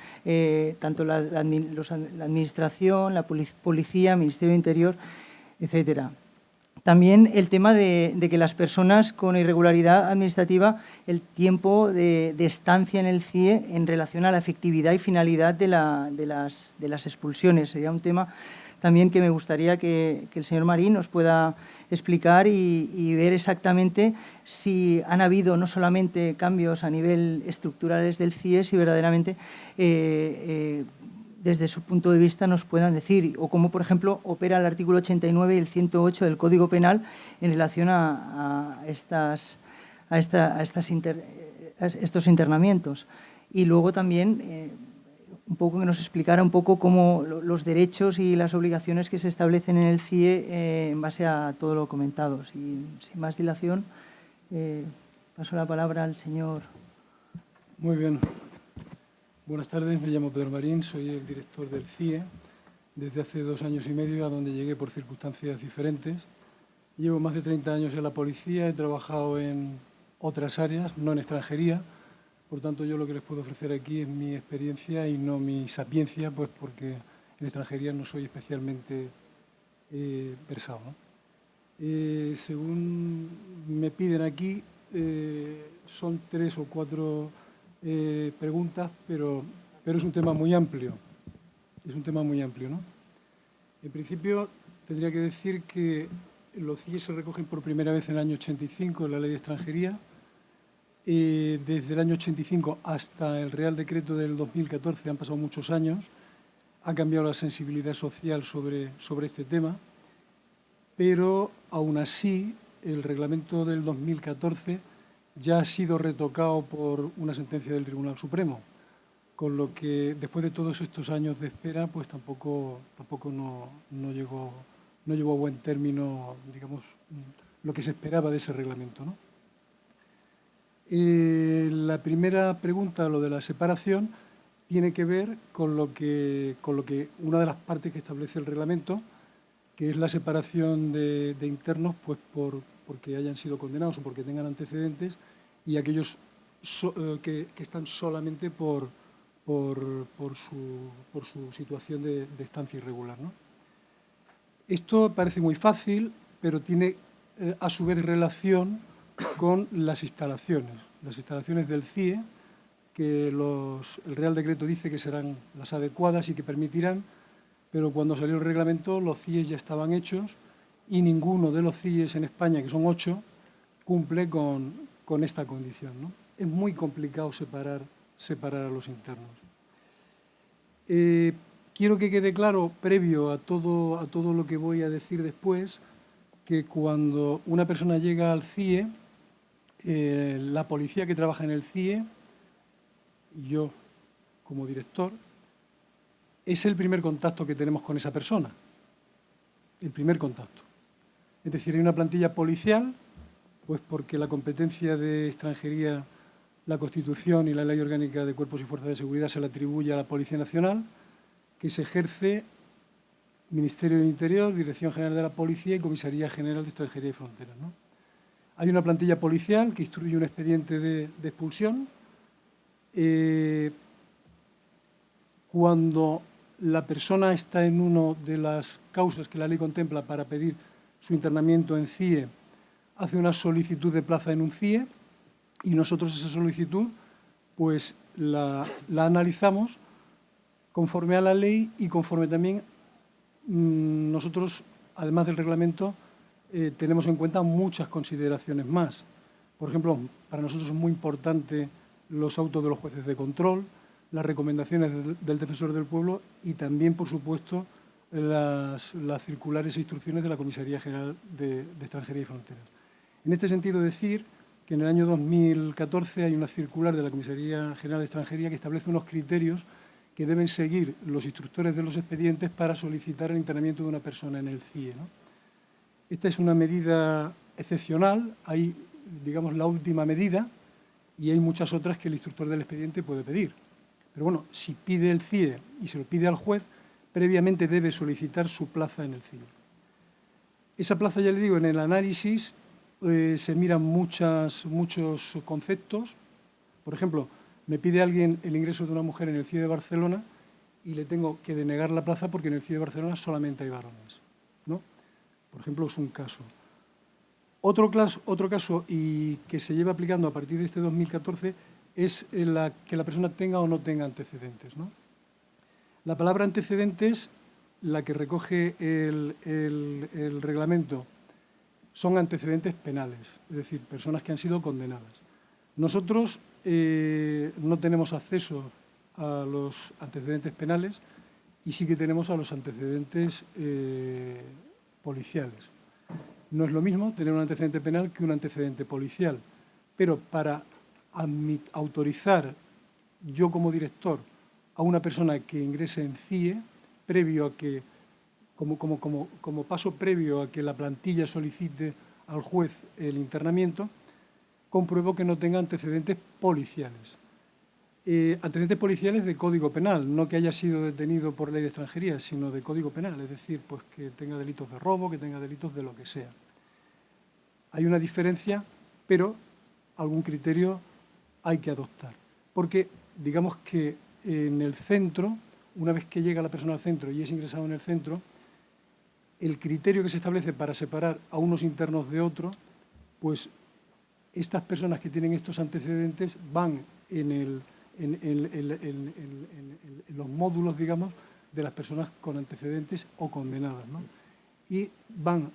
tanto la Administración, la Policía, Ministerio del Interior, etcétera. También el tema de que las personas con irregularidad administrativa, el tiempo de estancia en el CIE en relación a la efectividad y finalidad de las expulsiones. Sería un tema también que me gustaría que el señor Marín nos pueda explicar y ver exactamente si han habido no solamente cambios a nivel estructurales del CIE, si verdaderamente desde su punto de vista nos puedan decir, o cómo, por ejemplo, opera el artículo 89 y el 108 del Código Penal en relación a estos internamientos. Y luego también un poco que nos explicara un poco cómo los derechos y las obligaciones que se establecen en el CIE en base a todo lo comentado. Sin más dilación, paso la palabra al señor. Muy bien. Buenas tardes, me llamo Pedro Marín, soy el director del CIE desde hace 2 años y medio, a donde llegué por circunstancias diferentes. Llevo más de 30 años en la policía, he trabajado en otras áreas, no en extranjería. Por tanto, yo lo que les puedo ofrecer aquí es mi experiencia y no mi sapiencia, pues porque en extranjería no soy especialmente versado, ¿no? Según me piden aquí, son 3 o 4 preguntas, pero es un tema muy amplio. Es un tema muy amplio, ¿no? En principio, tendría que decir que los CIE se recogen por primera vez en el año 85 en la Ley de Extranjería. Desde el año 85 hasta el Real Decreto del 2014 han pasado muchos años. Ha cambiado la sensibilidad social sobre este tema, pero aún así el reglamento del 2014 ya ha sido retocado por una sentencia del Tribunal Supremo, con lo que después de todos estos años de espera, pues tampoco no llegó a buen término, digamos, lo que se esperaba de ese reglamento, ¿no? La primera pregunta, lo de la separación, tiene que ver con lo que una de las partes que establece el reglamento, que es la separación de internos pues porque hayan sido condenados o porque tengan antecedentes, y aquellos que están solamente por su situación de estancia irregular, ¿no? Esto parece muy fácil, pero tiene a su vez relación con las instalaciones del CIE, que el Real Decreto dice que serán las adecuadas y que permitirán, pero cuando salió el reglamento los CIE ya estaban hechos y ninguno de los CIE en España, que son 8, cumple con esta condición, ¿no? Es muy complicado separar a los internos. Quiero que quede claro, previo a todo lo que voy a decir después, que cuando una persona llega al CIE, la policía que trabaja en el CIE, y yo como director, es el primer contacto que tenemos con esa persona, el primer contacto. Es decir, hay una plantilla policial, pues porque la competencia de extranjería, la Constitución y la Ley Orgánica de Cuerpos y Fuerzas de Seguridad se le atribuye a la Policía Nacional, que se ejerce Ministerio del Interior, Dirección General de la Policía y Comisaría General de Extranjería y Fronteras, ¿no? Hay una plantilla policial que instruye un expediente de expulsión. Cuando la persona está en una de las causas que la ley contempla para pedir su internamiento en CIE, hace una solicitud de plaza en un CIE y nosotros esa solicitud pues la analizamos conforme a la ley y conforme también nosotros, además del reglamento, tenemos en cuenta muchas consideraciones más. Por ejemplo, para nosotros es muy importante los autos de los jueces de control, las recomendaciones del Defensor del Pueblo y también, por supuesto, las circulares e instrucciones de la Comisaría General de Extranjería y Fronteras. En este sentido, decir que en el año 2014 hay una circular de la Comisaría General de Extranjería que establece unos criterios que deben seguir los instructores de los expedientes para solicitar el internamiento de una persona en el CIE, ¿no? Esta es una medida excepcional, hay, digamos, la última medida y hay muchas otras que el instructor del expediente puede pedir. Pero bueno, si pide el CIE y se lo pide al juez, previamente debe solicitar su plaza en el CIE. Esa plaza, ya le digo, en el análisis se miran muchos conceptos. Por ejemplo, me pide alguien el ingreso de una mujer en el CIE de Barcelona y le tengo que denegar la plaza porque en el CIE de Barcelona solamente hay varones, ¿no? Por ejemplo, es un caso. Otro caso y que se lleva aplicando a partir de este 2014 es que la persona tenga o no tenga antecedentes, ¿no? La palabra antecedentes, la que recoge el reglamento, son antecedentes penales, es decir, personas que han sido condenadas. Nosotros no tenemos acceso a los antecedentes penales y sí que tenemos a los antecedentes policiales. No es lo mismo tener un antecedente penal que un antecedente policial, pero para autorizar yo como director a una persona que ingrese en CIE, previo a que, como paso previo a que la plantilla solicite al juez el internamiento, compruebo que no tenga antecedentes policiales. Antecedentes policiales de Código Penal, no que haya sido detenido por ley de extranjería, sino de Código Penal, es decir, pues que tenga delitos de robo, que tenga delitos de lo que sea. Hay una diferencia, pero algún criterio hay que adoptar. Porque, digamos que en el centro, una vez que llega la persona al centro y es ingresado en el centro, el criterio que se establece para separar a unos internos de otros, pues estas personas que tienen estos antecedentes van en los módulos, digamos, de las personas con antecedentes o condenadas, ¿no? Y van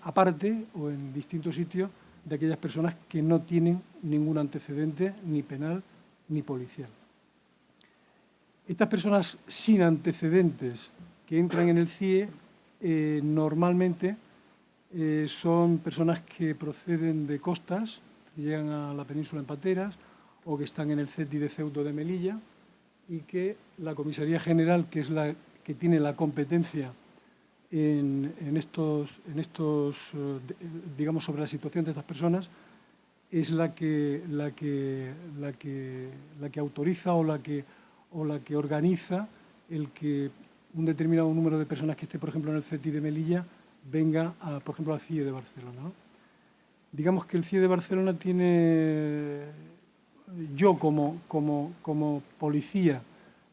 aparte o en distintos sitios de aquellas personas que no tienen ningún antecedente ni penal ni policial. Estas personas sin antecedentes que entran en el CIE normalmente son personas que proceden de costas, que llegan a la península en pateras o que están en el CETI de Ceuta de Melilla y que la Comisaría General, que es la que tiene la competencia digamos, sobre la situación de estas personas, es la que autoriza o la que organiza el que un determinado número de personas que esté, por ejemplo, en el CETI de Melilla, venga, por ejemplo, al CIE de Barcelona, ¿no? Digamos que el CIE de Barcelona tiene... Yo, como policía,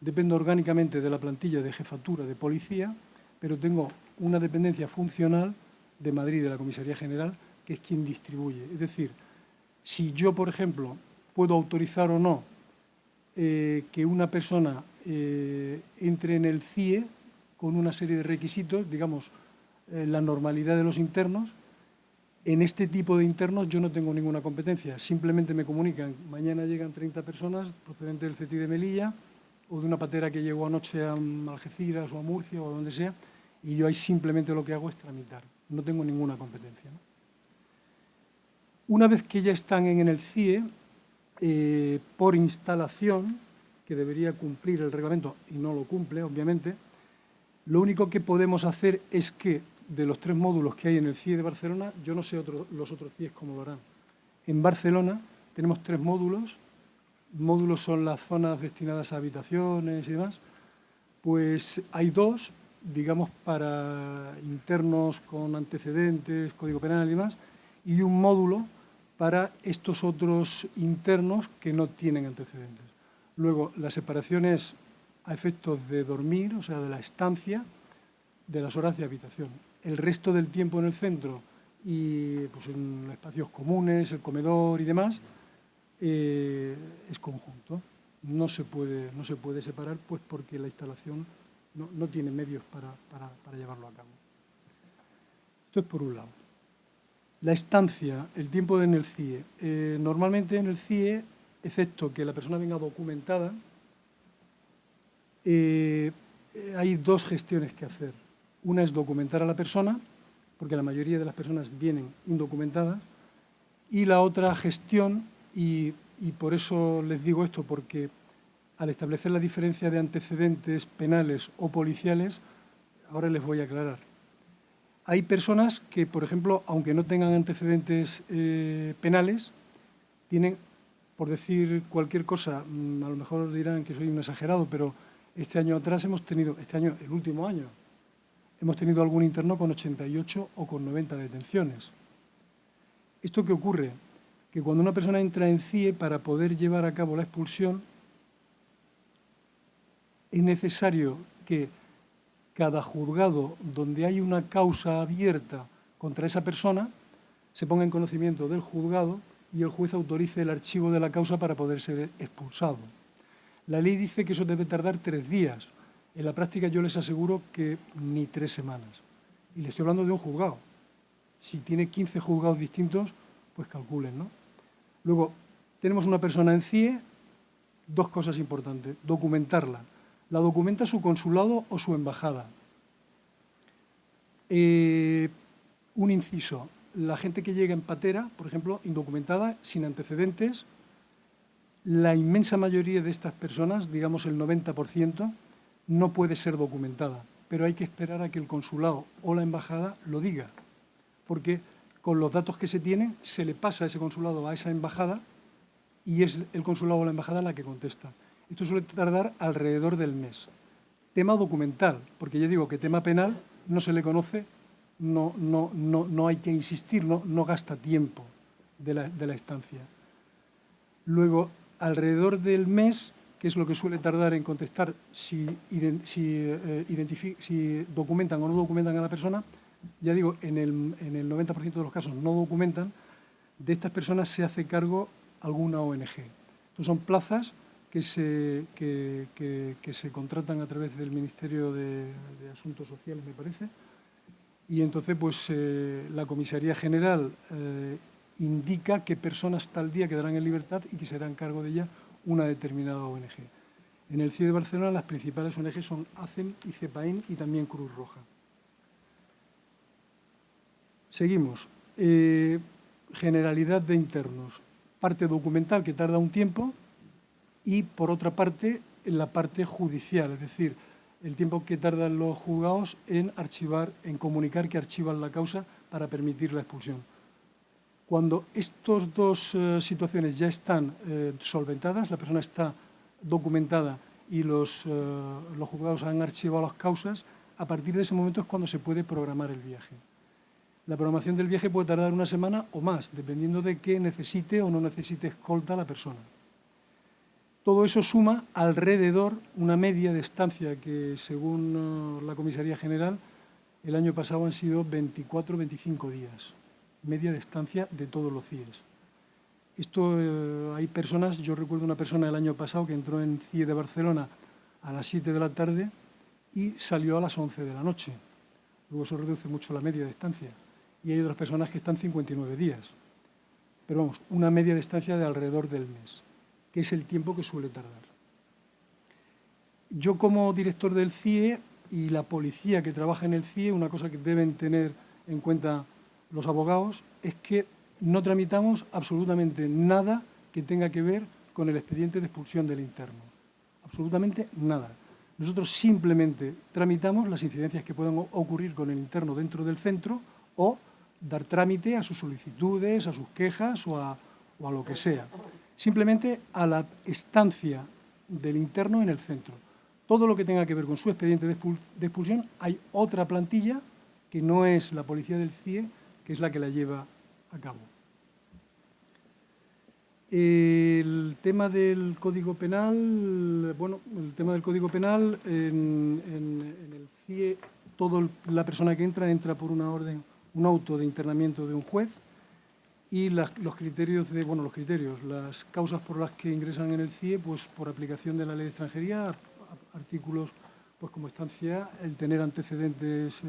dependo orgánicamente de la plantilla de jefatura de policía, pero tengo una dependencia funcional de Madrid, de la Comisaría General, que es quien distribuye. Es decir, si yo, por ejemplo, puedo autorizar o no que una persona entre en el CIE con una serie de requisitos, digamos, la normalidad de los internos. En este tipo de internos yo no tengo ninguna competencia, simplemente me comunican, mañana llegan 30 personas procedentes del CETI de Melilla o de una patera que llegó anoche a Algeciras o a Murcia o a donde sea, y yo ahí simplemente lo que hago es tramitar, no tengo ninguna competencia, ¿no? Una vez que ya están en el CIE, por instalación, que debería cumplir el reglamento y no lo cumple, obviamente, lo único que podemos hacer es que de los 3 módulos que hay en el CIE de Barcelona, yo no sé los otros CIEs cómo lo harán. En Barcelona tenemos 3 módulos. Módulos son las zonas destinadas a habitaciones y demás. Pues hay 2, digamos, para internos con antecedentes, Código Penal y demás, y un módulo para estos otros internos que no tienen antecedentes. Luego, la separación es a efectos de dormir, o sea, de la estancia, de las horas de habitación. El resto del tiempo en el centro y pues, en espacios comunes, el comedor y demás, es conjunto. No se puede separar, pues porque la instalación no tiene medios para llevarlo a cabo. Esto es por un lado. La estancia, el tiempo en el CIE. Normalmente en el CIE, excepto que la persona venga documentada, hay 2 gestiones que hacer. Una es documentar a la persona, porque la mayoría de las personas vienen indocumentadas, y la otra gestión, y por eso les digo esto, porque al establecer la diferencia de antecedentes penales o policiales, ahora les voy a aclarar. Hay personas que, por ejemplo, aunque no tengan antecedentes penales, tienen, por decir cualquier cosa, a lo mejor dirán que soy un exagerado, pero este año atrás hemos tenido, el último año, hemos tenido algún interno con 88 o con 90 detenciones. ¿Esto qué ocurre? Que cuando una persona entra en CIE, para poder llevar a cabo la expulsión, es necesario que cada juzgado donde hay una causa abierta contra esa persona se ponga en conocimiento del juzgado y el juez autorice el archivo de la causa para poder ser expulsado. La ley dice que eso debe tardar 3 días. En la práctica yo les aseguro que ni 3 semanas. Y les estoy hablando de un juzgado. Si tiene 15 juzgados distintos, pues calculen, ¿no? Luego, tenemos una persona en CIE, 2 cosas importantes. Documentarla. La documenta su consulado o su embajada. Un inciso. La gente que llega en patera, por ejemplo, indocumentada, sin antecedentes, la inmensa mayoría de estas personas, digamos el 90%, no puede ser documentada, pero hay que esperar a que el consulado o la embajada lo diga, porque con los datos que se tienen se le pasa a ese consulado a esa embajada y es el consulado o la embajada la que contesta. Esto suele tardar alrededor del mes. Tema documental, porque ya digo que tema penal no se le conoce, no hay que insistir, no gasta tiempo de la estancia. Luego, alrededor del mes, que es lo que suele tardar en contestar si documentan o no documentan a la persona, ya digo, en el 90% de los casos no documentan, de estas personas se hace cargo alguna ONG. Entonces son plazas que se contratan a través del Ministerio de Asuntos Sociales, me parece, y entonces pues la Comisaría General indica qué personas tal día quedarán en libertad y que será en cargo de ella una determinada ONG. En el CIE de Barcelona las principales ONG son ACEM y CEPAIN y también Cruz Roja. Seguimos. Generalidad de internos. Parte documental que tarda un tiempo y, por otra parte, en la parte judicial, es decir, el tiempo que tardan los juzgados en comunicar que archivan la causa para permitir la expulsión. Cuando estas dos situaciones ya están solventadas, la persona está documentada y los juzgados han archivado las causas, a partir de ese momento es cuando se puede programar el viaje. La programación del viaje puede tardar una semana o más, dependiendo de que necesite o no necesite escolta la persona. Todo eso suma alrededor una media de estancia que, según la Comisaría General, el año pasado han sido 24-25 días, media de estancia de todos los CIEs. Esto, hay personas, yo recuerdo una persona el año pasado que entró en CIE de Barcelona a las 7 de la tarde y salió a las 11 de la noche. Luego eso reduce mucho la media de estancia. Y hay otras personas que están 59 días. Pero vamos, una media de estancia de alrededor del mes, que es el tiempo que suele tardar. Yo, como director del CIE y la policía que trabaja en el CIE, una cosa que deben tener en cuenta los abogados es que no tramitamos absolutamente nada que tenga que ver con el expediente de expulsión del interno. Absolutamente nada. Nosotros simplemente tramitamos las incidencias que puedan ocurrir con el interno dentro del centro o dar trámite a sus solicitudes, a sus quejas o a lo que sea. Simplemente a la estancia del interno en el centro. Todo lo que tenga que ver con su expediente de expulsión, hay otra plantilla que no es la policía del CIE, que es la que la lleva a cabo. El tema del Código Penal, bueno, el tema del Código Penal, en el CIE, la persona que entra por una orden, un auto de internamiento de un juez y los criterios, las causas por las que ingresan en el CIE, pues por aplicación de la Ley de Extranjería, artículos pues como estancia, el tener antecedentes,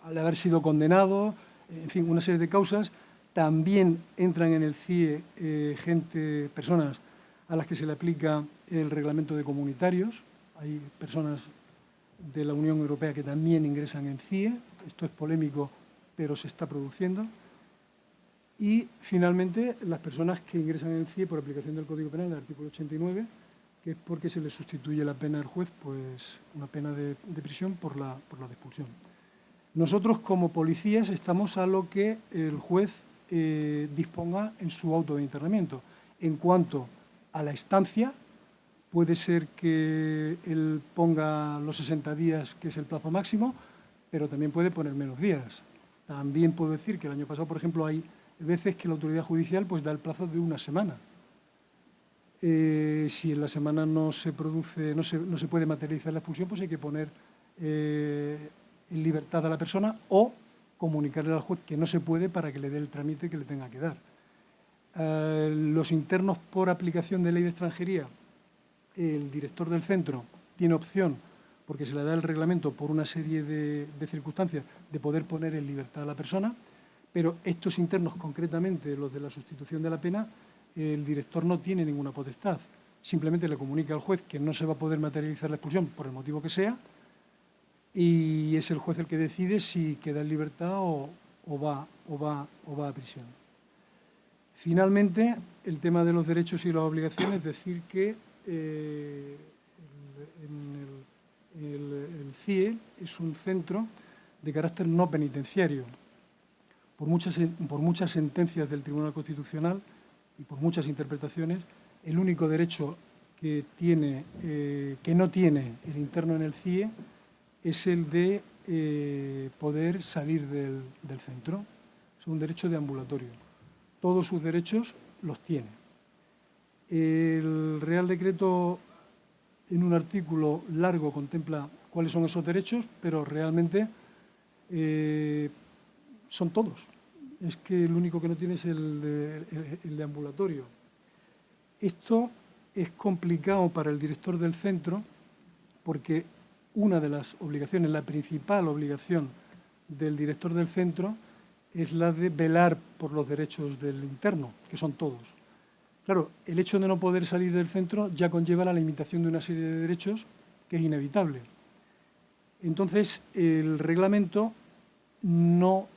al haber sido condenado, en fin, una serie de causas. También entran en el CIE personas a las que se le aplica el reglamento de comunitarios. Hay personas de la Unión Europea que también ingresan en CIE. Esto es polémico, pero se está produciendo. Y, finalmente, las personas que ingresan en el CIE por aplicación del Código Penal, el artículo 89, que es porque se les sustituye la pena al juez, pues una pena de prisión por la de expulsión. Nosotros, como policías, estamos a lo que el juez disponga en su auto de internamiento. En cuanto a la estancia, puede ser que él ponga los 60 días, que es el plazo máximo, pero también puede poner menos días. También puedo decir que el año pasado, por ejemplo, hay veces que la autoridad judicial pues, da el plazo de una semana. Si en la semana no se puede materializar la expulsión, pues hay que poner en libertad a la persona o comunicarle al juez que no se puede para que le dé el trámite que le tenga que dar. Los internos por aplicación de ley de extranjería, el director del centro tiene opción, porque se le da el reglamento por una serie de circunstancias, de poder poner en libertad a la persona, pero estos internos, concretamente los de la sustitución de la pena, el director no tiene ninguna potestad. Simplemente le comunica al juez que no se va a poder materializar la expulsión por el motivo que sea, y es el juez el que decide si queda en libertad o va a prisión. Finalmente, el tema de los derechos y las obligaciones, es decir que el CIE es un centro de carácter no penitenciario. Por muchas sentencias del Tribunal Constitucional y por muchas interpretaciones, el único derecho que no tiene el interno en el CIE es el de poder salir del centro. Es un derecho de ambulatorio. Todos sus derechos los tiene. El Real Decreto, en un artículo largo, contempla cuáles son esos derechos, pero realmente son todos. Es que el único que no tiene es el de ambulatorio. Esto es complicado para el director del centro porque una de las obligaciones, la principal obligación del director del centro es la de velar por los derechos del interno, que son todos. Claro, el hecho de no poder salir del centro ya conlleva la limitación de una serie de derechos que es inevitable. Entonces, el reglamento no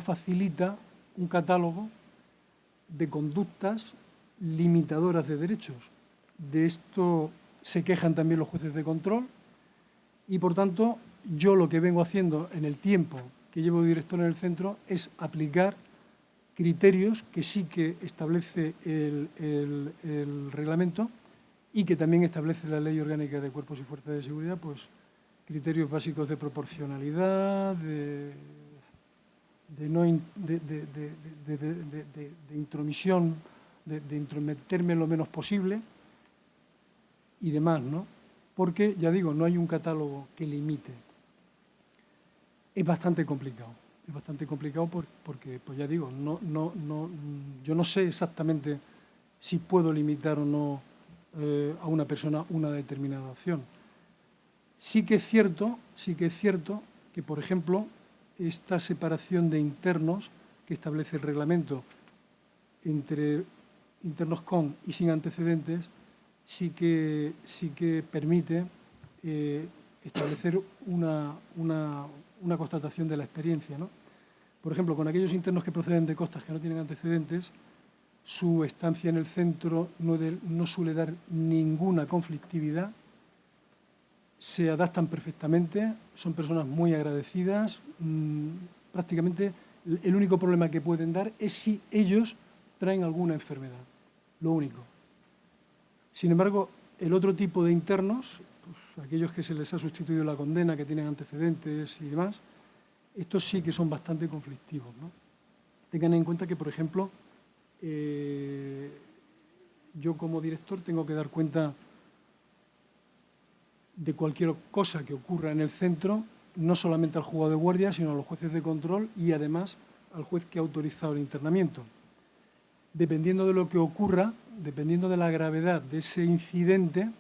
facilita un catálogo de conductas limitadoras de derechos. De esto se quejan también los jueces de control y, por tanto, yo lo que vengo haciendo en el tiempo que llevo de director en el centro es aplicar criterios que sí que establece el reglamento y que también establece la Ley Orgánica de Cuerpos y Fuerzas de Seguridad, pues criterios básicos de proporcionalidad, de intromisión, de intrometerme lo menos posible y demás, ¿no? Porque, ya digo, no hay un catálogo que limite. Es bastante complicado porque, pues ya digo, yo no sé exactamente si puedo limitar o no a una persona una determinada acción. Sí que es cierto que, por ejemplo, esta separación de internos que establece el reglamento entre internos con y sin antecedentes sí que permite establecer una constatación de la experiencia, ¿no? Por ejemplo, con aquellos internos que proceden de costas que no tienen antecedentes, su estancia en el centro no suele dar ninguna conflictividad, se adaptan perfectamente, son personas muy agradecidas, prácticamente el único problema que pueden dar es si ellos traen alguna enfermedad, lo único. Sin embargo, el otro tipo de internos, pues, aquellos que se les ha sustituido la condena, que tienen antecedentes y demás, estos sí que son bastante conflictivos, ¿no? Tengan en cuenta que, por ejemplo, yo como director tengo que dar cuenta de cualquier cosa que ocurra en el centro, no solamente al juzgado de guardia, sino a los jueces de control y además al juez que ha autorizado el internamiento. Dependiendo de lo que ocurra, dependiendo de la gravedad de ese incidente,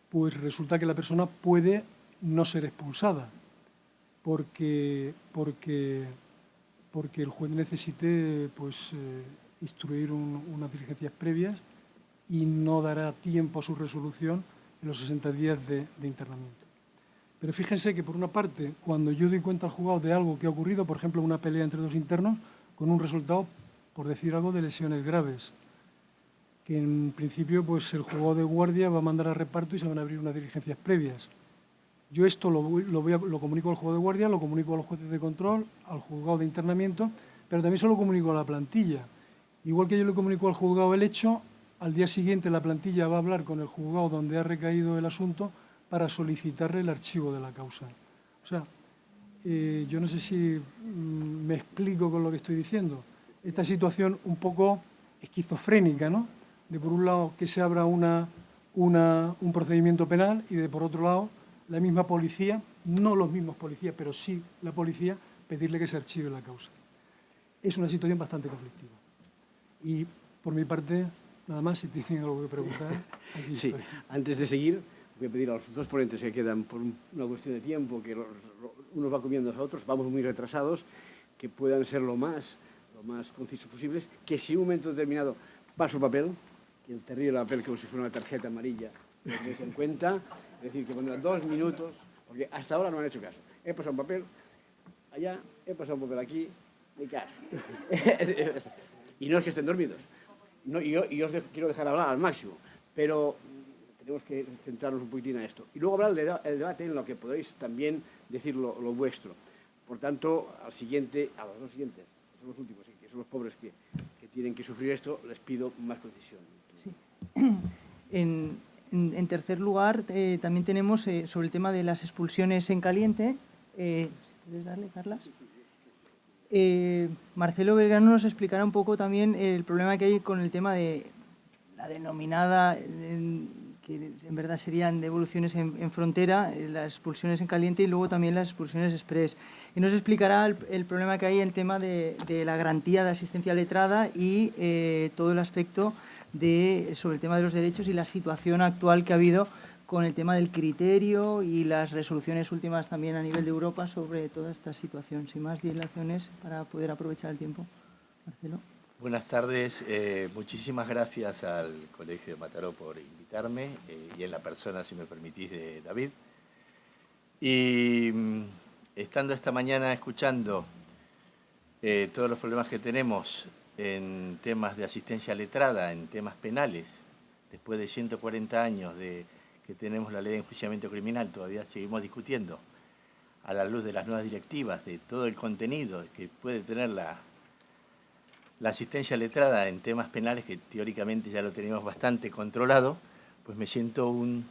pues resulta que la persona puede no ser expulsada, porque el juez necesite pues, instruir unas diligencias previas y no dará tiempo a su resolución en los 60 días de internamiento. Pero fíjense que, por una parte, cuando yo doy cuenta al juzgado de algo que ha ocurrido, por ejemplo, una pelea entre dos internos, con un resultado, por decir algo, de lesiones graves, que en principio pues, el juzgado de guardia va a mandar a reparto y se van a abrir unas diligencias previas. Yo esto lo comunico al juzgado de guardia, lo comunico a los jueces de control, al juzgado de internamiento, pero también se lo comunico a la plantilla. Igual que yo le comunico al juzgado el hecho, al día siguiente la plantilla va a hablar con el juzgado donde ha recaído el asunto para solicitarle el archivo de la causa. O sea, yo no sé si me explico con lo que estoy diciendo. Esta situación un poco esquizofrénica, ¿no? De por un lado que se abra un procedimiento penal y de por otro lado la misma policía, no los mismos policías, pero sí la policía, pedirle que se archive la causa. Es una situación bastante conflictiva. Y por mi parte, nada más, si tienen algo que preguntar, aquí sí, estoy. Antes de seguir, voy a pedir a los dos ponentes que quedan por una cuestión de tiempo, que unos va comiendo a los otros, vamos muy retrasados, que puedan ser lo más concisos posibles, que si en un momento determinado paso papel, que el terrible papel como si fuera una tarjeta amarilla, lo tenéis en cuenta, es decir, que pondrán 2 minutos, porque hasta ahora no han hecho caso. He pasado un papel allá, he pasado un papel aquí, ni caso. Y no es que estén dormidos. No, y yo os quiero dejar hablar al máximo, pero tenemos que centrarnos un poquitín a esto. Y luego habrá el debate en lo que podréis también decir lo vuestro. Por tanto, a los dos siguientes, son los últimos, que son los pobres que tienen que sufrir esto, les pido más concisión. Sí. En tercer lugar, también tenemos sobre el tema de las expulsiones en caliente. ¿Puedes darle, Carlas? Marcelo Belgrano nos explicará un poco también el problema que hay con el tema de la denominada, que en verdad serían devoluciones en frontera, las expulsiones en caliente y luego también las expulsiones express. Y nos explicará el problema que hay en el tema de la garantía de asistencia letrada y todo el aspecto sobre el tema de los derechos y la situación actual que ha habido con el tema del criterio y las resoluciones últimas también a nivel de Europa sobre toda esta situación. Sin más dilaciones, para poder aprovechar el tiempo. Marcelo. Buenas tardes. Muchísimas gracias al Colegio de Mataró por invitarme y en la persona, si me permitís, de David. Y estando esta mañana escuchando todos los problemas que tenemos en temas de asistencia letrada, en temas penales, después de 140 años de que tenemos la ley de enjuiciamiento criminal, todavía seguimos discutiendo, a la luz de las nuevas directivas, de todo el contenido que puede tener la asistencia letrada en temas penales, que teóricamente ya lo tenemos bastante controlado, pues me siento un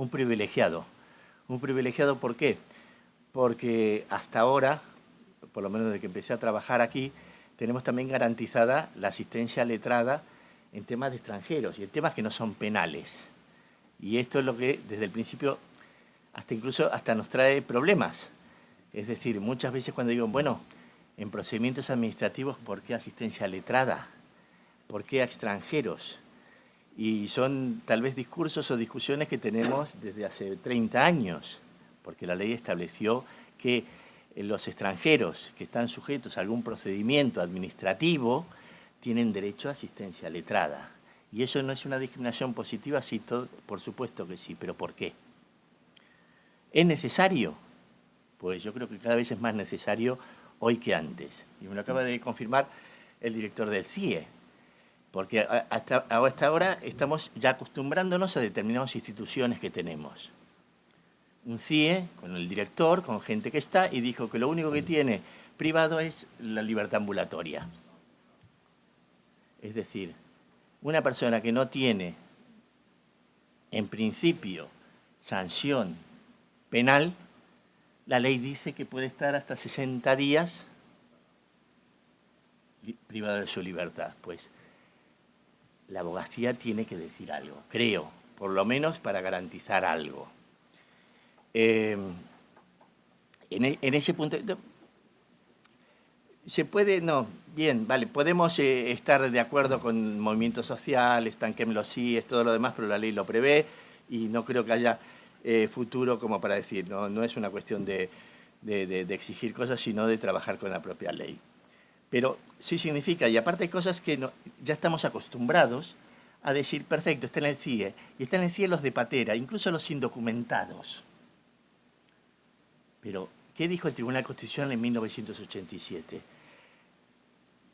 privilegiado. Un privilegiado, ¿por qué? Porque hasta ahora, por lo menos desde que empecé a trabajar aquí, tenemos también garantizada la asistencia letrada en temas de extranjeros y en temas que no son penales. Y esto es lo que desde el principio incluso nos trae problemas. Es decir, muchas veces cuando digo, bueno, en procedimientos administrativos, ¿por qué asistencia letrada? ¿Por qué a extranjeros? Y son tal vez discursos o discusiones que tenemos desde hace 30 años, porque la ley estableció que los extranjeros que están sujetos a algún procedimiento administrativo tienen derecho a asistencia letrada. Y eso no es una discriminación positiva, sí, por supuesto que sí, pero ¿por qué? ¿Es necesario? Pues yo creo que cada vez es más necesario hoy que antes. Y me lo acaba de confirmar el director del CIE, porque hasta ahora estamos ya acostumbrándonos a determinadas instituciones que tenemos. Un CIE con el director, con gente que está, y dijo que lo único que tiene privado es la libertad ambulatoria. Es decir, una persona que no tiene, en principio, sanción penal, la ley dice que puede estar hasta 60 días privado de su libertad. Pues la abogacía tiene que decir algo, creo, por lo menos para garantizar algo. En ese punto, ¿se puede? No, bien, vale, podemos estar de acuerdo con movimientos sociales, tanquem los CIEs, todo lo demás, pero la ley lo prevé y no creo que haya futuro como para decir, no es una cuestión de exigir cosas, sino de trabajar con la propia ley. Pero sí significa, y aparte hay cosas que ya estamos acostumbrados a decir, perfecto, está en el CIE, y están en el CIE los de patera, incluso los indocumentados. Pero, ¿qué dijo el Tribunal Constitucional en 1987?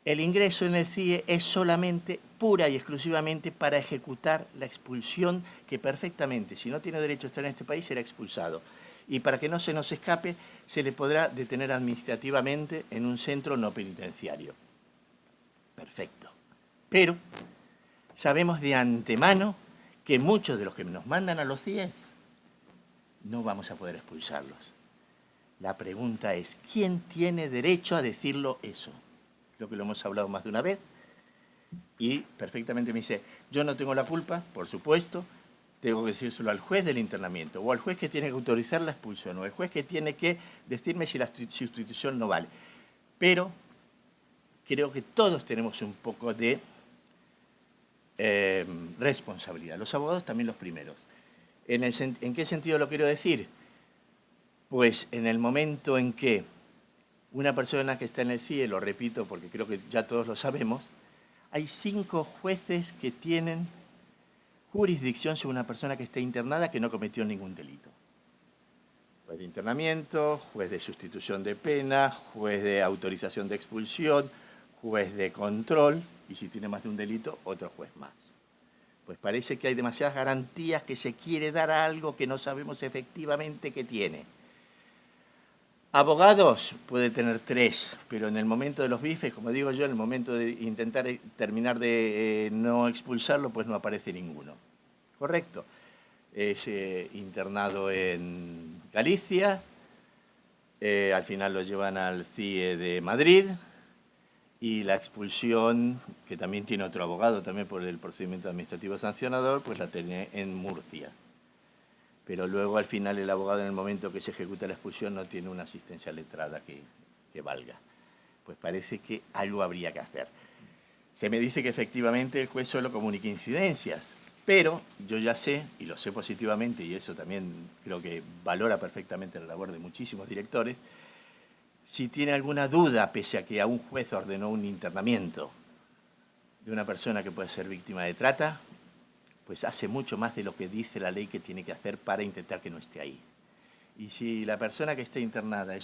El ingreso en el CIE es solamente, pura y exclusivamente, para ejecutar la expulsión, que perfectamente, si no tiene derecho a estar en este país, será expulsado. Y para que no se nos escape, se le podrá detener administrativamente en un centro no penitenciario. Perfecto. Pero sabemos de antemano que muchos de los que nos mandan a los CIE no vamos a poder expulsarlos. La pregunta es, ¿quién tiene derecho a decirlo eso? Creo que lo hemos hablado más de una vez. Y perfectamente me dice, yo no tengo la culpa, por supuesto, tengo que decírselo al juez del internamiento, o al juez que tiene que autorizar la expulsión, o al juez que tiene que decirme si la sustitución no vale. Pero creo que todos tenemos un poco de responsabilidad. Los abogados también los primeros. ¿En qué sentido lo quiero decir? Pues en el momento en que una persona que está en el CIE, lo repito porque creo que ya todos lo sabemos, hay 5 jueces que tienen jurisdicción sobre una persona que esté internada que no cometió ningún delito. Juez de internamiento, juez de sustitución de pena, juez de autorización de expulsión, juez de control, y si tiene más de un delito, otro juez más. Pues parece que hay demasiadas garantías que se quiere dar a algo que no sabemos efectivamente que tiene. Abogados puede tener 3, pero en el momento de los bifes, como digo yo, en el momento de intentar terminar de no expulsarlo, pues no aparece ninguno. ¿Correcto? Es internado en Galicia, al final lo llevan al CIE de Madrid, y la expulsión, que también tiene otro abogado, también por el procedimiento administrativo sancionador, pues la tiene en Murcia. Pero luego al final el abogado en el momento que se ejecuta la expulsión no tiene una asistencia letrada que valga. Pues parece que algo habría que hacer. Se me dice que efectivamente el juez solo comunica incidencias, pero yo ya sé, y lo sé positivamente, y eso también creo que valora perfectamente la labor de muchísimos directores, si tiene alguna duda, pese a que a un juez ordenó un internamiento de una persona que puede ser víctima de trata, pues hace mucho más de lo que dice la ley que tiene que hacer para intentar que no esté ahí. Y si la persona que esté internada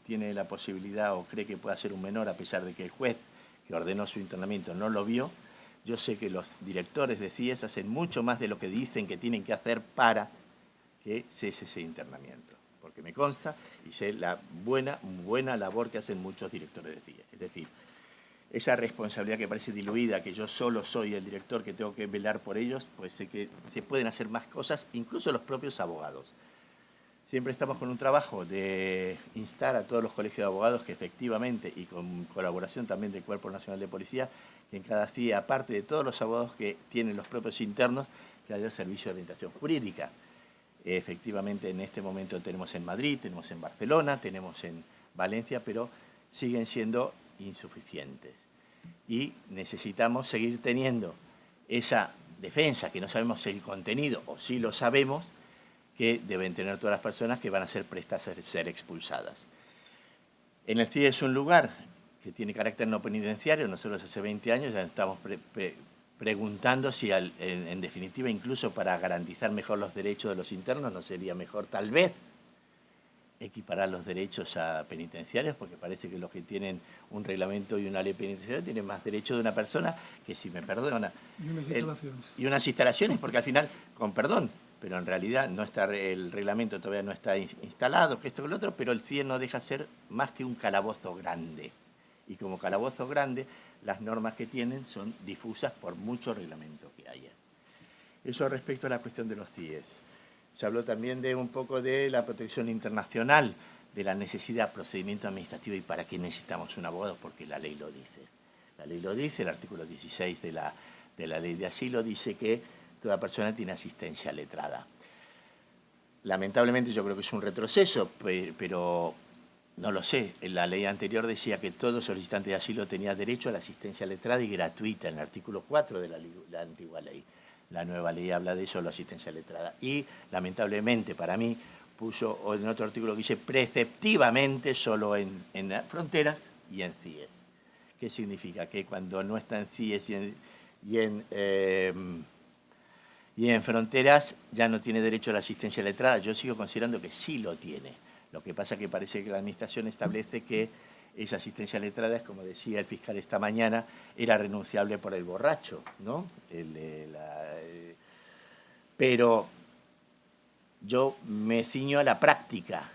tiene la posibilidad o cree que pueda ser un menor, a pesar de que el juez que ordenó su internamiento no lo vio, Yo sé que los directores de CIES hacen mucho más de lo que dicen que tienen que hacer para que cese ese internamiento, porque me consta y sé la buena labor que hacen muchos directores de CIES. Es decir, esa responsabilidad que parece diluida, que yo solo soy el director que tengo que velar por ellos, pues sé que se pueden hacer más cosas, incluso los propios abogados. Siempre estamos con un trabajo de instar a todos los colegios de abogados que efectivamente, y con colaboración también del Cuerpo Nacional de Policía, que en cada CIE, aparte de todos los abogados que tienen los propios internos, que haya servicio de orientación jurídica. Efectivamente, en este momento tenemos en Madrid, tenemos en Barcelona, tenemos en Valencia, pero siguen siendo insuficientes. Y necesitamos seguir teniendo esa defensa, que no sabemos el contenido, o sí lo sabemos, que deben tener todas las personas que van a ser prestas a ser expulsadas. En el CIE es un lugar que tiene carácter no penitenciario. Nosotros hace 20 años ya estamos preguntando si en definitiva, incluso para garantizar mejor los derechos de los internos, no sería mejor tal vez equiparar los derechos a penitenciarios, porque parece que los que tienen un reglamento y una ley penitenciaria tienen más derechos de una persona que, si me perdona, Y unas instalaciones. Y unas instalaciones, porque al final, con perdón, pero en realidad no está, el reglamento todavía no está instalado, que esto que lo otro, pero el CIE no deja ser más que un calabozo grande. Y como calabozo grande, las normas que tienen son difusas por mucho reglamento que haya. Eso respecto a la cuestión de los CIEs. Se habló también de un poco de la protección internacional, de la necesidad de procedimiento administrativo y para qué necesitamos un abogado, porque la ley lo dice. La ley lo dice, el artículo 16 de la ley de asilo dice que toda persona tiene asistencia letrada. Lamentablemente yo creo que es un retroceso, pero no lo sé. La ley anterior decía que todo solicitante de asilo tenía derecho a la asistencia letrada y gratuita, en el artículo 4 de la antigua ley. La nueva ley habla de eso, la asistencia letrada. Y, lamentablemente, para mí, puso en otro artículo que dice preceptivamente solo en fronteras y en CIES. ¿Qué significa? Que cuando no está en CIES y en fronteras ya no tiene derecho a la asistencia letrada. Yo sigo considerando que sí lo tiene. Lo que pasa es que parece que la Administración establece que esa asistencia letrada, es como decía el fiscal esta mañana, era renunciable por el borracho, ¿no? Pero yo me ciño a la práctica.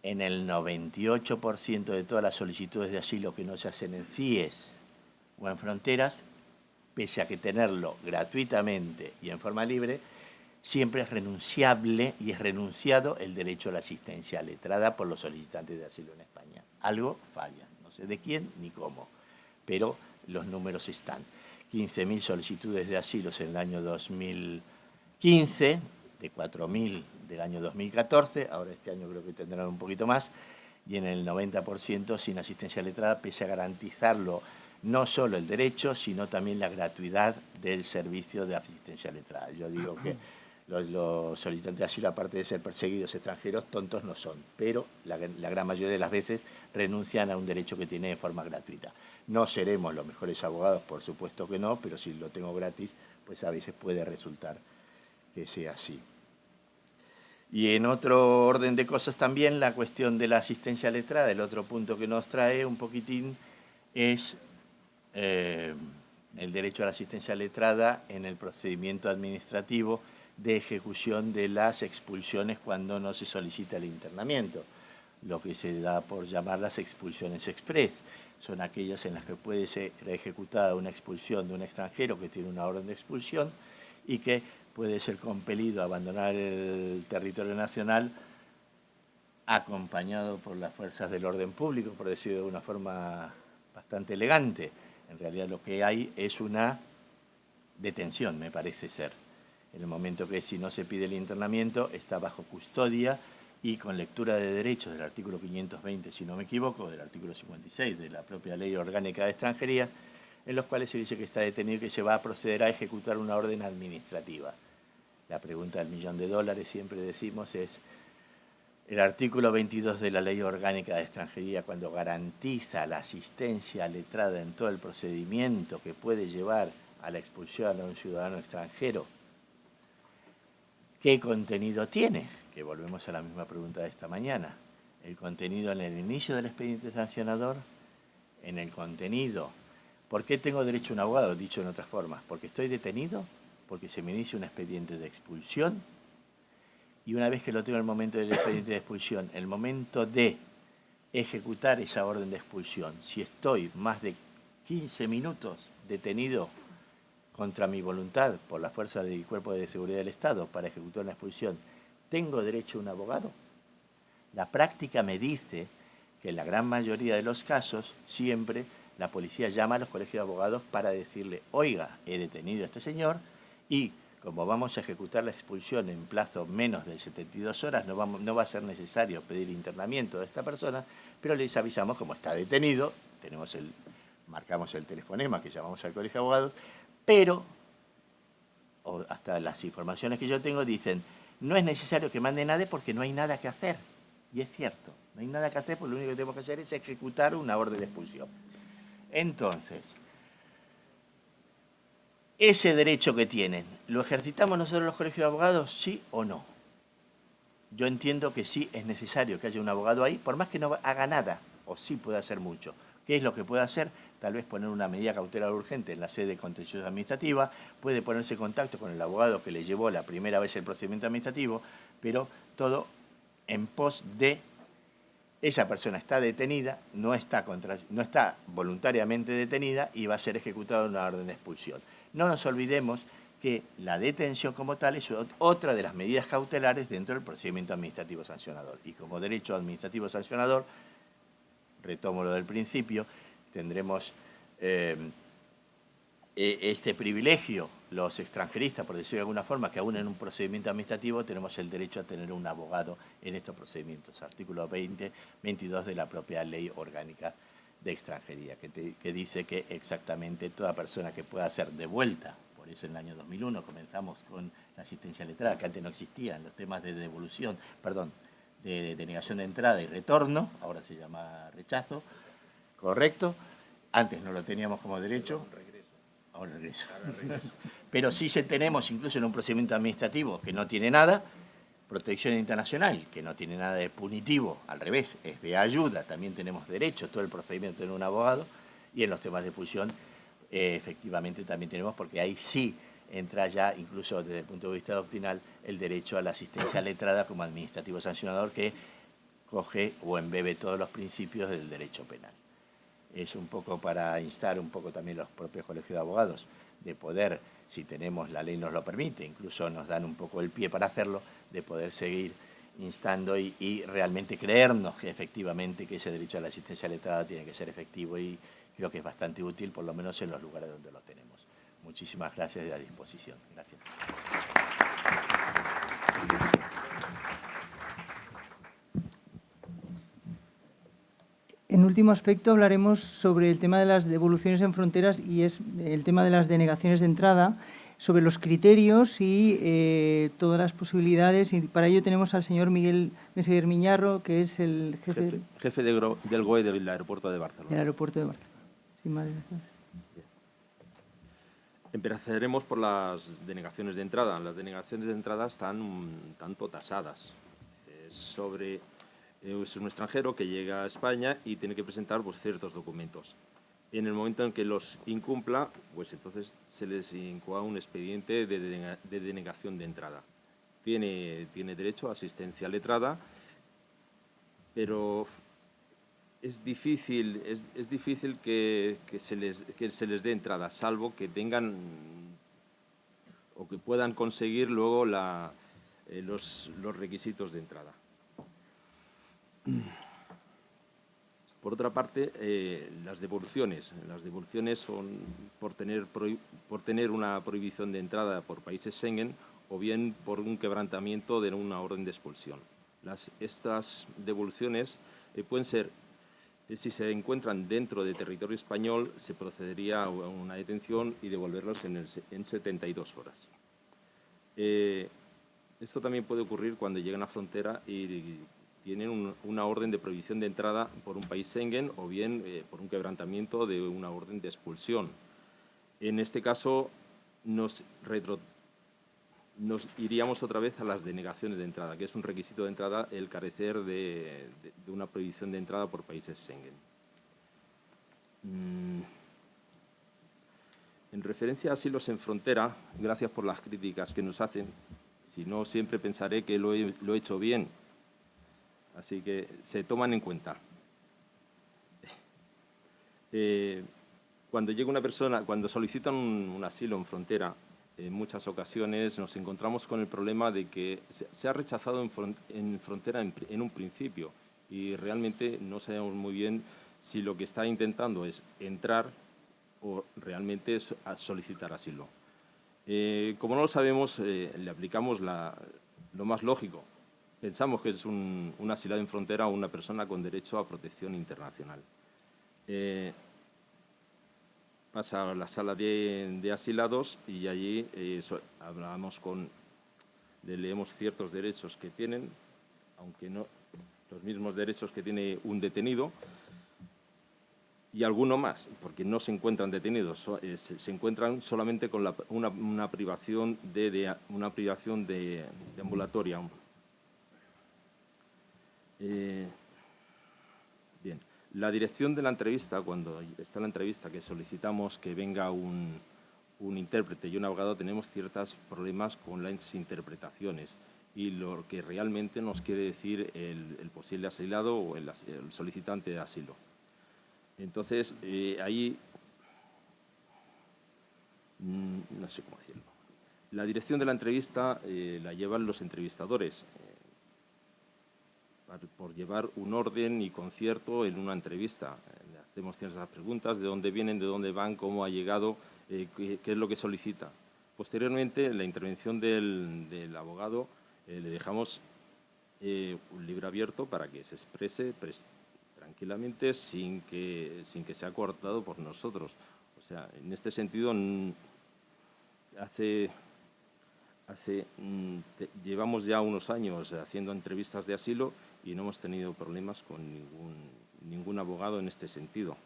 En el 98% de todas las solicitudes de asilo que no se hacen en CIES o en fronteras, pese a que tenerlo gratuitamente y en forma libre, siempre es renunciable y es renunciado el derecho a la asistencia letrada por los solicitantes de asilo en España. Algo falla, no sé de quién ni cómo, pero los números están. 15.000 solicitudes de asilos en el año 2015, de 4.000 del año 2014, ahora este año creo que tendrán un poquito más, y en el 90% sin asistencia letrada, pese a garantizarlo no solo el derecho, sino también la gratuidad del servicio de asistencia letrada. Yo digo que los solicitantes de asilo, aparte de ser perseguidos extranjeros, tontos no son, pero la gran mayoría de las veces renuncian a un derecho que tienen de forma gratuita. No seremos los mejores abogados, por supuesto que no, pero si lo tengo gratis, pues a veces puede resultar que sea así. Y en otro orden de cosas también, la cuestión de la asistencia letrada, el otro punto que nos trae un poquitín es el derecho a la asistencia letrada en el procedimiento administrativo de ejecución de las expulsiones cuando no se solicita el internamiento, lo que se da por llamar las expulsiones express. Son aquellas en las que puede ser ejecutada una expulsión de un extranjero que tiene una orden de expulsión y que puede ser compelido a abandonar el territorio nacional acompañado por las fuerzas del orden público, por decirlo de una forma bastante elegante. En realidad lo que hay es una detención, me parece ser. En el momento que, si no se pide el internamiento, está bajo custodia y con lectura de derechos del artículo 520, si no me equivoco, del artículo 56 de la propia Ley Orgánica de Extranjería, en los cuales se dice que está detenido y que se va a proceder a ejecutar una orden administrativa. La pregunta del $1.000.000, siempre decimos, es el artículo 22 de la Ley Orgánica de Extranjería, cuando garantiza la asistencia letrada en todo el procedimiento que puede llevar a la expulsión a un ciudadano extranjero, ¿qué contenido tiene? Que volvemos a la misma pregunta de esta mañana. El contenido en el inicio del expediente sancionador, en el contenido ¿Por qué tengo derecho a un abogado? Dicho en otras formas, porque estoy detenido, porque se me inicia un expediente de expulsión, y una vez que lo tengo en el momento del expediente de expulsión, el momento de ejecutar esa orden de expulsión, si estoy más de 15 minutos detenido contra mi voluntad por la fuerza del Cuerpo de Seguridad del Estado para ejecutar una expulsión, ¿tengo derecho a un abogado? La práctica me dice que en la gran mayoría de los casos siempre la policía llama a los colegios de abogados para decirle, oiga, he detenido a este señor y como vamos a ejecutar la expulsión en plazo menos de 72 horas, no va a ser necesario pedir internamiento de esta persona, pero les avisamos como está detenido, marcamos el telefonema que llamamos al colegio de abogados, pero hasta las informaciones que yo tengo dicen, no es necesario que mande nadie porque no hay nada que hacer. Y es cierto, no hay nada que hacer porque lo único que tenemos que hacer es ejecutar una orden de expulsión. Entonces, ese derecho que tienen, ¿lo ejercitamos nosotros los colegios de abogados, sí o no? Yo entiendo que sí es necesario que haya un abogado ahí, por más que no haga nada, o sí puede hacer mucho. ¿Qué es lo que puede hacer? Tal vez poner una medida cautelar urgente en la sede contenciosa administrativa, puede ponerse en contacto con el abogado que le llevó la primera vez el procedimiento administrativo, pero todo en pos de esa persona está detenida, no está voluntariamente detenida y va a ser ejecutada una orden de expulsión. No nos olvidemos que la detención como tal es otra de las medidas cautelares dentro del procedimiento administrativo sancionador. Y como derecho administrativo sancionador, retomo lo del principio, tendremos este privilegio, los extranjeristas, por decirlo de alguna forma, que aún en un procedimiento administrativo tenemos el derecho a tener un abogado en estos procedimientos. Artículo 22 de la propia Ley Orgánica de Extranjería, que dice que exactamente toda persona que pueda ser devuelta, por eso en el año 2001 comenzamos con la asistencia letrada, que antes no existía, en los temas de devolución, perdón, de denegación de entrada y retorno, ahora se llama rechazo, correcto, antes no lo teníamos como derecho. Ahora regreso. Pero sí tenemos, incluso en un procedimiento administrativo que no tiene nada, protección internacional, que no tiene nada de punitivo, al revés, es de ayuda, también tenemos derecho, todo el procedimiento de un abogado, y en los temas de expulsión, efectivamente también tenemos, porque ahí sí entra ya, incluso desde el punto de vista doctrinal, el derecho a la asistencia letrada como administrativo sancionador que coge o embebe todos los principios del derecho penal. Es un poco para instar un poco también los propios colegios de abogados de poder, si tenemos, la ley nos lo permite, incluso nos dan un poco el pie para hacerlo, de poder seguir instando y realmente creernos que efectivamente que ese derecho a la asistencia letrada tiene que ser efectivo y creo que es bastante útil, por lo menos en los lugares donde lo tenemos. Muchísimas gracias y a disposición. Gracias. En último aspecto hablaremos sobre el tema de las devoluciones en fronteras y es el tema de las denegaciones de entrada, sobre los criterios y todas las posibilidades. Y para ello tenemos al señor Miguel Meseguer Miñarro, que es el jefe del GOE del aeropuerto de Barcelona. Del aeropuerto de Barcelona. Sin más gracias. Empezaremos por las denegaciones de entrada. Las denegaciones de entrada están un tanto tasadas. Es un extranjero que llega a España y tiene que presentar pues, ciertos documentos. En el momento en que los incumpla, pues entonces se les incoa un expediente de denegación de entrada. Tiene derecho a asistencia letrada, pero es difícil que se les dé entrada, salvo que tengan o que puedan conseguir luego los requisitos de entrada. Por otra parte, las devoluciones son por tener una prohibición de entrada por países Schengen o bien por un quebrantamiento de una orden de expulsión. Estas devoluciones pueden ser, si se encuentran dentro de territorio español, se procedería a una detención y devolverlos en 72 horas. Esto también puede ocurrir cuando llegan a frontera y tienen una orden de prohibición de entrada por un país Schengen o bien por un quebrantamiento de una orden de expulsión. En este caso, nos iríamos otra vez a las denegaciones de entrada, que es un requisito de entrada el carecer de una prohibición de entrada por países Schengen. En referencia a asilos en frontera, gracias por las críticas que nos hacen. Si no, siempre pensaré que lo he hecho bien. Así que se toman en cuenta. Cuando llega una persona, cuando solicitan un asilo en frontera, en muchas ocasiones nos encontramos con el problema de que se ha rechazado en frontera en un principio y realmente no sabemos muy bien si lo que está intentando es entrar o realmente es solicitar asilo. Como no lo sabemos, le aplicamos lo más lógico. Pensamos que es un asilado en frontera o una persona con derecho a protección internacional. Pasa a la sala de asilados y allí le leemos ciertos derechos que tienen, aunque no los mismos derechos que tiene un detenido, y alguno más, porque no se encuentran detenidos, se encuentran solamente con una privación de ambulatoria. Bien. La dirección de la entrevista, cuando está la entrevista, que solicitamos que venga un intérprete y un abogado, tenemos ciertos problemas con las interpretaciones y lo que realmente nos quiere decir el posible asilado o el solicitante de asilo. Entonces, ahí, no sé cómo decirlo. La dirección de la entrevista la llevan los entrevistadores, por llevar un orden y concierto en una entrevista. Le hacemos ciertas preguntas, de dónde vienen, de dónde van, cómo ha llegado, qué es lo que solicita. Posteriormente, en la intervención del abogado, le dejamos un libro abierto para que se exprese tranquilamente sin que sea cortado por nosotros. O sea, en este sentido, llevamos ya unos años haciendo entrevistas de asilo y no hemos tenido problemas con ningún abogado en este sentido.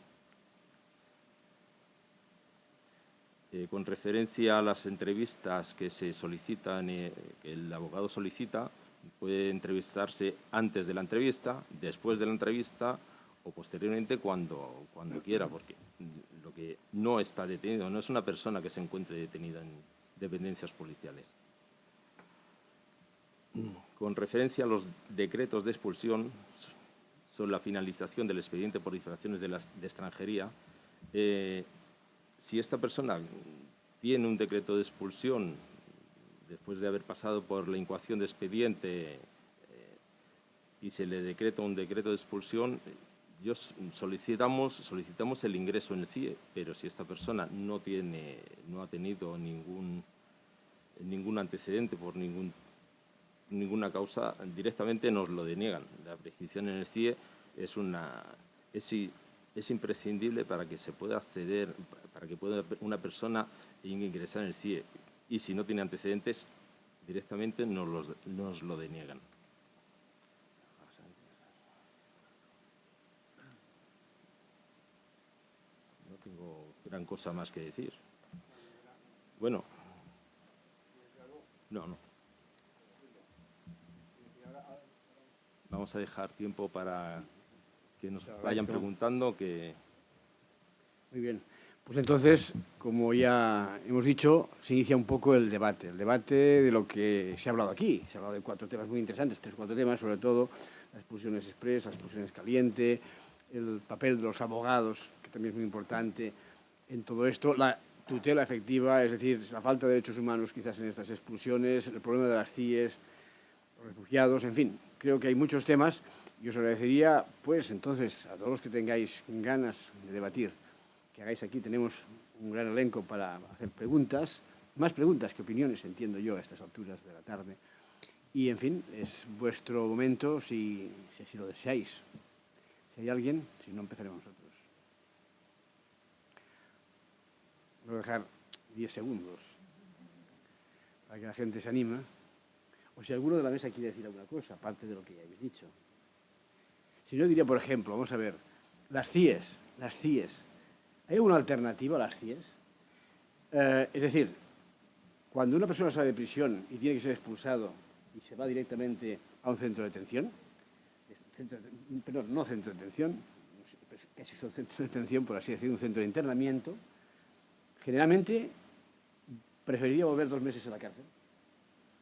Con referencia a las entrevistas que se solicitan, que el abogado solicita, puede entrevistarse antes de la entrevista, después de la entrevista o posteriormente cuando quiera, porque lo que no está detenido no es una persona que se encuentre detenida en dependencias policiales. Con referencia a los decretos de expulsión sobre la finalización del expediente por infracciones de extranjería, si esta persona tiene un decreto de expulsión después de haber pasado por la incoación de expediente y se le decreta un decreto de expulsión, solicitamos el ingreso en el CIE, pero si esta persona no ha tenido ningún antecedente por ninguna causa, directamente nos lo deniegan. La prescripción en el CIE es imprescindible para que se pueda acceder, para que pueda una persona ingresar en el CIE. Y si no tiene antecedentes, directamente nos lo deniegan. No tengo gran cosa más que decir. Bueno. No. Vamos a dejar tiempo para que nos vayan preguntando. Muy bien. Pues entonces, como ya hemos dicho, se inicia un poco el debate de lo que se ha hablado aquí. Se ha hablado de 4 temas muy interesantes, 3 o 4 temas, sobre todo las expulsiones express, las expulsiones caliente, el papel de los abogados, que también es muy importante en todo esto, la tutela efectiva, es decir, la falta de derechos humanos quizás en estas expulsiones, el problema de las CIEs, los refugiados, en fin, creo que hay muchos temas y os agradecería, pues, entonces, a todos los que tengáis ganas de debatir, que hagáis aquí. Tenemos un gran elenco para hacer preguntas, más preguntas que opiniones, entiendo yo, a estas alturas de la tarde. Y, en fin, es vuestro momento si así lo deseáis. Si hay alguien, si no, empezaremos nosotros. Voy a dejar 10 segundos para que la gente se anime. O si alguno de la mesa quiere decir alguna cosa, aparte de lo que ya habéis dicho. Si no, diría, por ejemplo, vamos a ver, las CIEs. ¿Hay alguna alternativa a las CIEs? Es decir, cuando una persona sale de prisión y tiene que ser expulsado y se va directamente a un centro de detención, no centro de detención, casi son centros de detención, por así decir, un centro de internamiento, generalmente preferiría volver 2 meses a la cárcel,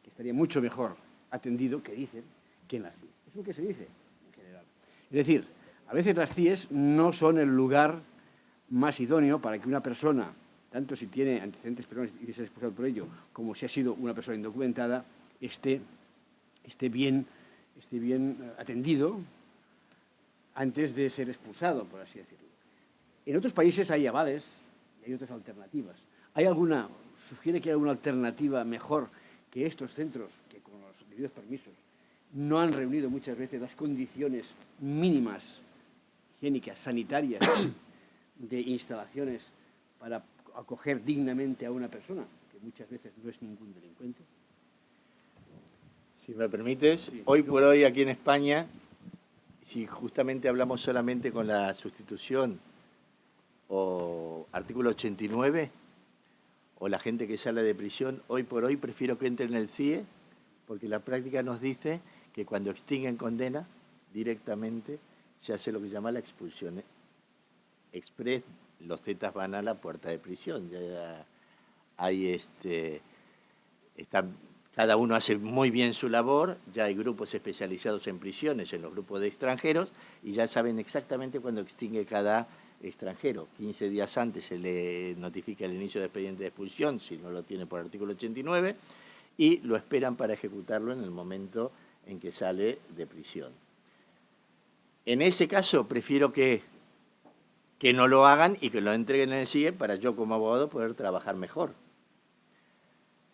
que estaría mucho mejor atendido, que dicen, que en las CIES. Es lo que se dice en general. Es decir, a veces las CIES no son el lugar más idóneo para que una persona, tanto si tiene antecedentes penales y es expulsado por ello, como si ha sido una persona indocumentada, esté bien atendido antes de ser expulsado, por así decirlo. En otros países hay avales y hay otras alternativas. ¿Sugiere que hay alguna alternativa mejor que estos centros, que con los debidos permisos no han reunido muchas veces las condiciones mínimas higiénicas, sanitarias, de instalaciones para acoger dignamente a una persona, que muchas veces no es ningún delincuente? Si me permites, Sí. hoy por hoy aquí en España, si justamente hablamos solamente con la sustitución o artículo 89, o la gente que sale de prisión, hoy por hoy prefiero que entre en el CIE, porque la práctica nos dice que cuando extinguen condena, directamente se hace lo que se llama la expulsión express. Los zetas van a la puerta de prisión. Ya hay cada uno hace muy bien su labor, ya hay grupos especializados en prisiones, en los grupos de extranjeros, y ya saben exactamente cuándo extingue cada extranjero. 15 días antes se le notifica el inicio de expediente de expulsión, si no lo tiene por artículo 89, y lo esperan para ejecutarlo en el momento en que sale de prisión. En ese caso, prefiero que no lo hagan y que lo entreguen en el CIE para yo como abogado poder trabajar mejor.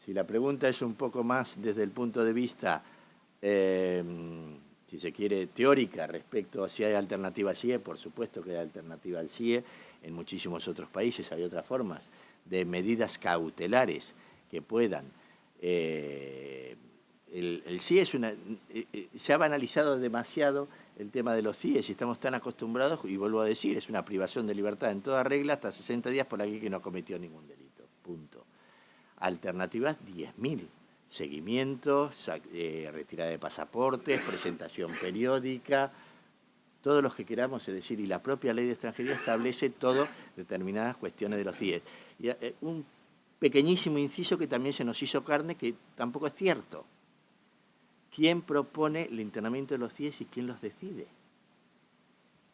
Si la pregunta es un poco más desde el punto de vista, si se quiere, teórica respecto a si hay alternativa al CIE, por supuesto que hay alternativa al CIE. En muchísimos otros países hay otras formas de medidas cautelares que puedan. El CIE se ha banalizado demasiado el tema de los CIEs y estamos tan acostumbrados, y vuelvo a decir, es una privación de libertad en toda regla hasta 60 días por alguien que no cometió ningún delito. Punto. Alternativas 10.000. Seguimiento, retirada de pasaportes, presentación periódica, todos los que queramos, es decir, y la propia ley de extranjería establece todo determinadas cuestiones de los CIEs. Y un pequeñísimo inciso que también se nos hizo carne, que tampoco es cierto. ¿Quién propone el internamiento de los CIEs y quién los decide?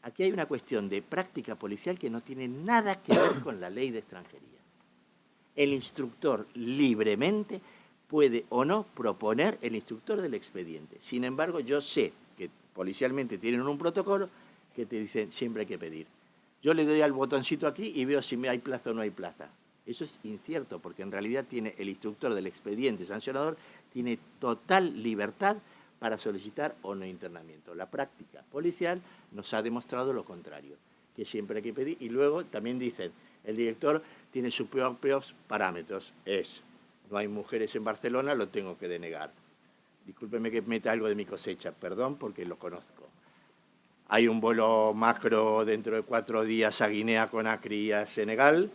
Aquí hay una cuestión de práctica policial que no tiene nada que ver con la ley de extranjería. El instructor libremente puede o no proponer el instructor del expediente. Sin embargo, yo sé que policialmente tienen un protocolo que te dicen siempre hay que pedir. Yo le doy al botoncito aquí y veo si hay plaza o no hay plaza. Eso es incierto, porque en realidad tiene el instructor del expediente sancionador, tiene total libertad para solicitar o no internamiento. La práctica policial nos ha demostrado lo contrario, que siempre hay que pedir. Y luego también dicen, el director tiene sus propios parámetros. No hay mujeres en Barcelona, lo tengo que denegar. Discúlpeme que meta algo de mi cosecha, perdón, porque lo conozco. Hay un vuelo macro dentro de 4 días a Guinea, Conakry y a Senegal.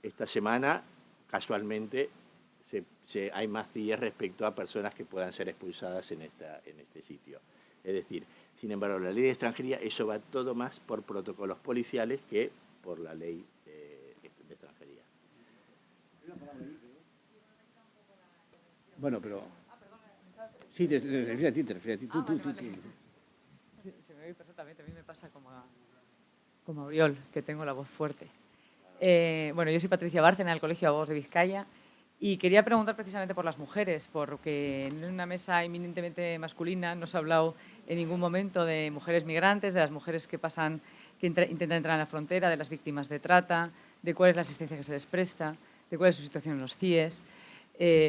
Esta semana, casualmente, hay más CIEs respecto a personas que puedan ser expulsadas en este sitio. Es decir, sin embargo, la ley de extranjería, eso va todo más por protocolos policiales que por la ley de extranjería. Bueno, pero... Sí, te refiero a ti, Tú. Sí, se me oye perfectamente. A mí me pasa como a Oriol, que tengo la voz fuerte. Bueno, yo soy Patricia Bárcena, del Colegio de Abogados de Vizcaya, y quería preguntar precisamente por las mujeres, porque en una mesa eminentemente masculina no se ha hablado en ningún momento de mujeres migrantes, de las mujeres que intentan entrar en la frontera, de las víctimas de trata, de cuál es la asistencia que se les presta, de cuál es su situación en los CIEs.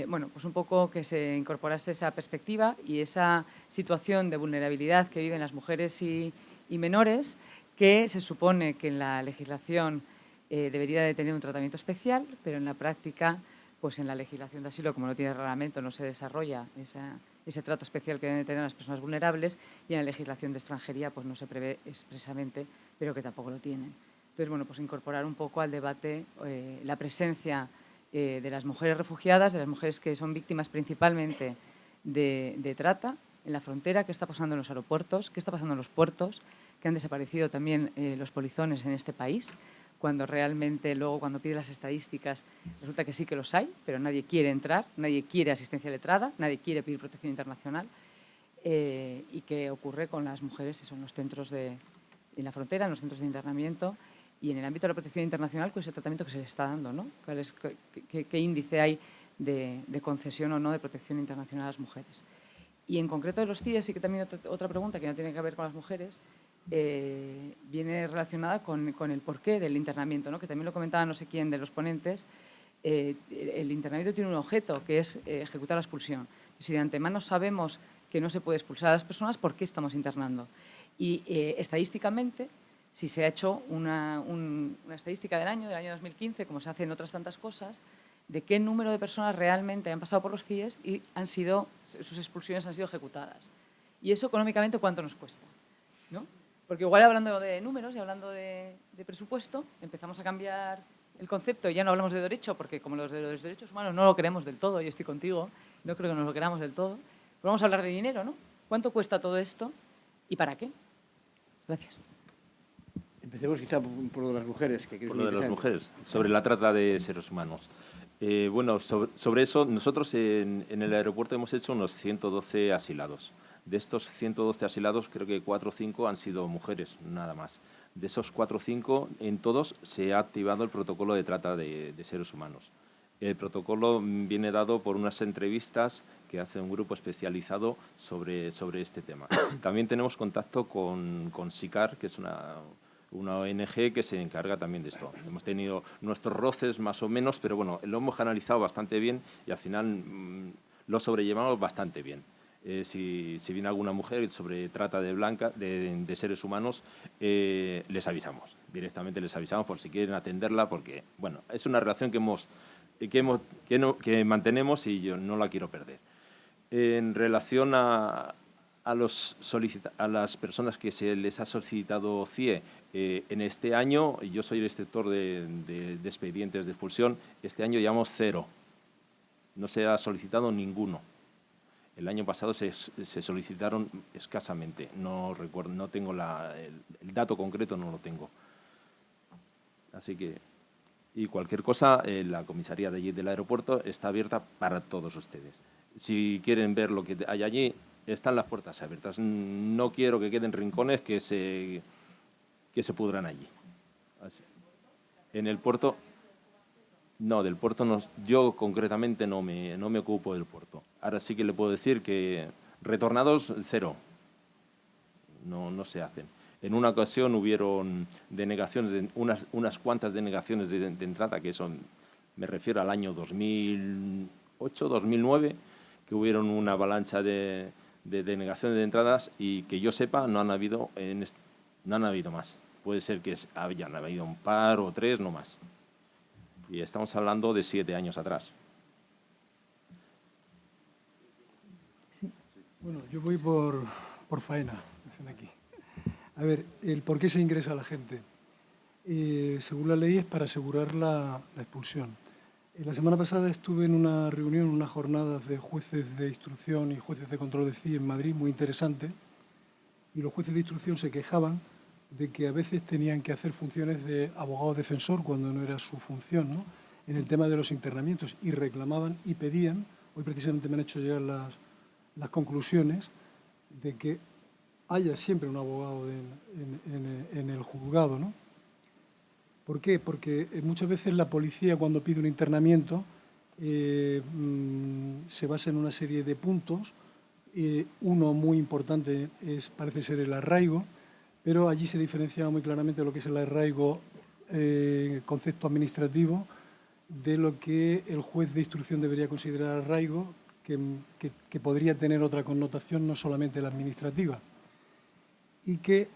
Bueno, pues un poco que se incorporase esa perspectiva y esa situación de vulnerabilidad que viven las mujeres y menores, que se supone que en la legislación debería de tener un tratamiento especial, pero en la práctica, pues en la legislación de asilo, como no tiene reglamento, no se desarrolla ese trato especial que deben tener las personas vulnerables, y en la legislación de extranjería pues no se prevé expresamente, pero que tampoco lo tienen. Entonces, bueno, pues incorporar un poco al debate la presencia de las mujeres refugiadas, de las mujeres que son víctimas principalmente de trata en la frontera, qué está pasando en los aeropuertos, qué está pasando en los puertos, que han desaparecido también los polizones en este país, cuando realmente luego cuando pide las estadísticas resulta que sí que los hay, pero nadie quiere entrar, nadie quiere asistencia letrada, nadie quiere pedir protección internacional, y que ocurre con las mujeres en los centros en la frontera, en los centros de internamiento y en el ámbito de la protección internacional, cuál es el tratamiento que se le está dando, ¿no? ¿Qué índice hay de concesión o no de protección internacional a las mujeres? Y en concreto de los CIES, sí que también otra pregunta que no tiene que ver con las mujeres, viene relacionada con el porqué del internamiento, ¿no? Que también lo comentaba no sé quién de los ponentes. El internamiento tiene un objeto, que es ejecutar la expulsión. Si de antemano sabemos que no se puede expulsar a las personas, ¿por qué estamos internando? Y estadísticamente, si se ha hecho una estadística del año 2015, como se hace en otras tantas cosas, de qué número de personas realmente han pasado por los CIES y sus expulsiones han sido ejecutadas. Y eso económicamente, ¿cuánto nos cuesta? ¿No? Porque igual hablando de números y hablando de presupuesto, empezamos a cambiar el concepto y ya no hablamos de derecho, porque como los de los derechos humanos no lo queremos del todo, yo estoy contigo, no creo que nos lo queramos del todo, pero vamos a hablar de dinero, ¿no? ¿Cuánto cuesta todo esto y para qué? Gracias. Empecemos quizá por lo de las mujeres. Por lo de las mujeres, sobre la trata de seres humanos. Bueno, sobre eso, nosotros en el aeropuerto hemos hecho unos 112 asilados. De estos 112 asilados, creo que 4 o 5 han sido mujeres, nada más. De esos 4 o 5, en todos se ha activado el protocolo de trata de seres humanos. El protocolo viene dado por unas entrevistas que hace un grupo especializado sobre este tema. También tenemos contacto con SICAR, que es una ONG que se encarga también de esto. Hemos tenido nuestros roces más o menos, pero bueno, lo hemos analizado bastante bien y al final lo sobrellevamos bastante bien. Si viene alguna mujer sobre trata de seres humanos, les avisamos. Directamente les avisamos por si quieren atenderla, porque bueno, es una relación que mantenemos y yo no la quiero perder. En relación a las personas que se les ha solicitado CIE, en este año, yo soy el inspector de expedientes de expulsión, este año llevamos 0. No se ha solicitado ninguno. El año pasado se solicitaron escasamente. No recuerdo, no tengo el dato concreto, no lo tengo. Así que, y cualquier cosa, la comisaría de allí del aeropuerto está abierta para todos ustedes. Si quieren ver lo que hay allí, están las puertas abiertas. No quiero que queden rincones que se pudran allí. Así. En el puerto, no, del puerto no, yo concretamente no me ocupo del puerto. Ahora sí que le puedo decir que retornados, 0. No se hacen. En una ocasión hubieron denegaciones, unas cuantas denegaciones de entrada, que son, me refiero al año 2008, 2009, que hubieron una avalancha de denegaciones de entradas y que yo sepa no han habido más. Puede ser que hayan habido un par o 3, no más. Y estamos hablando de 7 años atrás. Sí. Bueno, yo voy por faena, dicen aquí. A ver, el por qué se ingresa a la gente. Según la ley es para asegurar la expulsión. La semana pasada estuve en una reunión, unas jornadas de jueces de instrucción y jueces de control de CIE en Madrid, muy interesante, y los jueces de instrucción se quejaban de que a veces tenían que hacer funciones de abogado defensor cuando no era su función, ¿no?, en el tema de los internamientos, y reclamaban y pedían, hoy precisamente me han hecho llegar las conclusiones, de que haya siempre un abogado en el juzgado, ¿no? ¿Por qué? Porque muchas veces la policía, cuando pide un internamiento, se basa en una serie de puntos. Uno muy importante parece ser el arraigo, pero allí se diferencia muy claramente lo que es el arraigo, concepto administrativo, de lo que el juez de instrucción debería considerar arraigo, que podría tener otra connotación, no solamente la administrativa. Y que,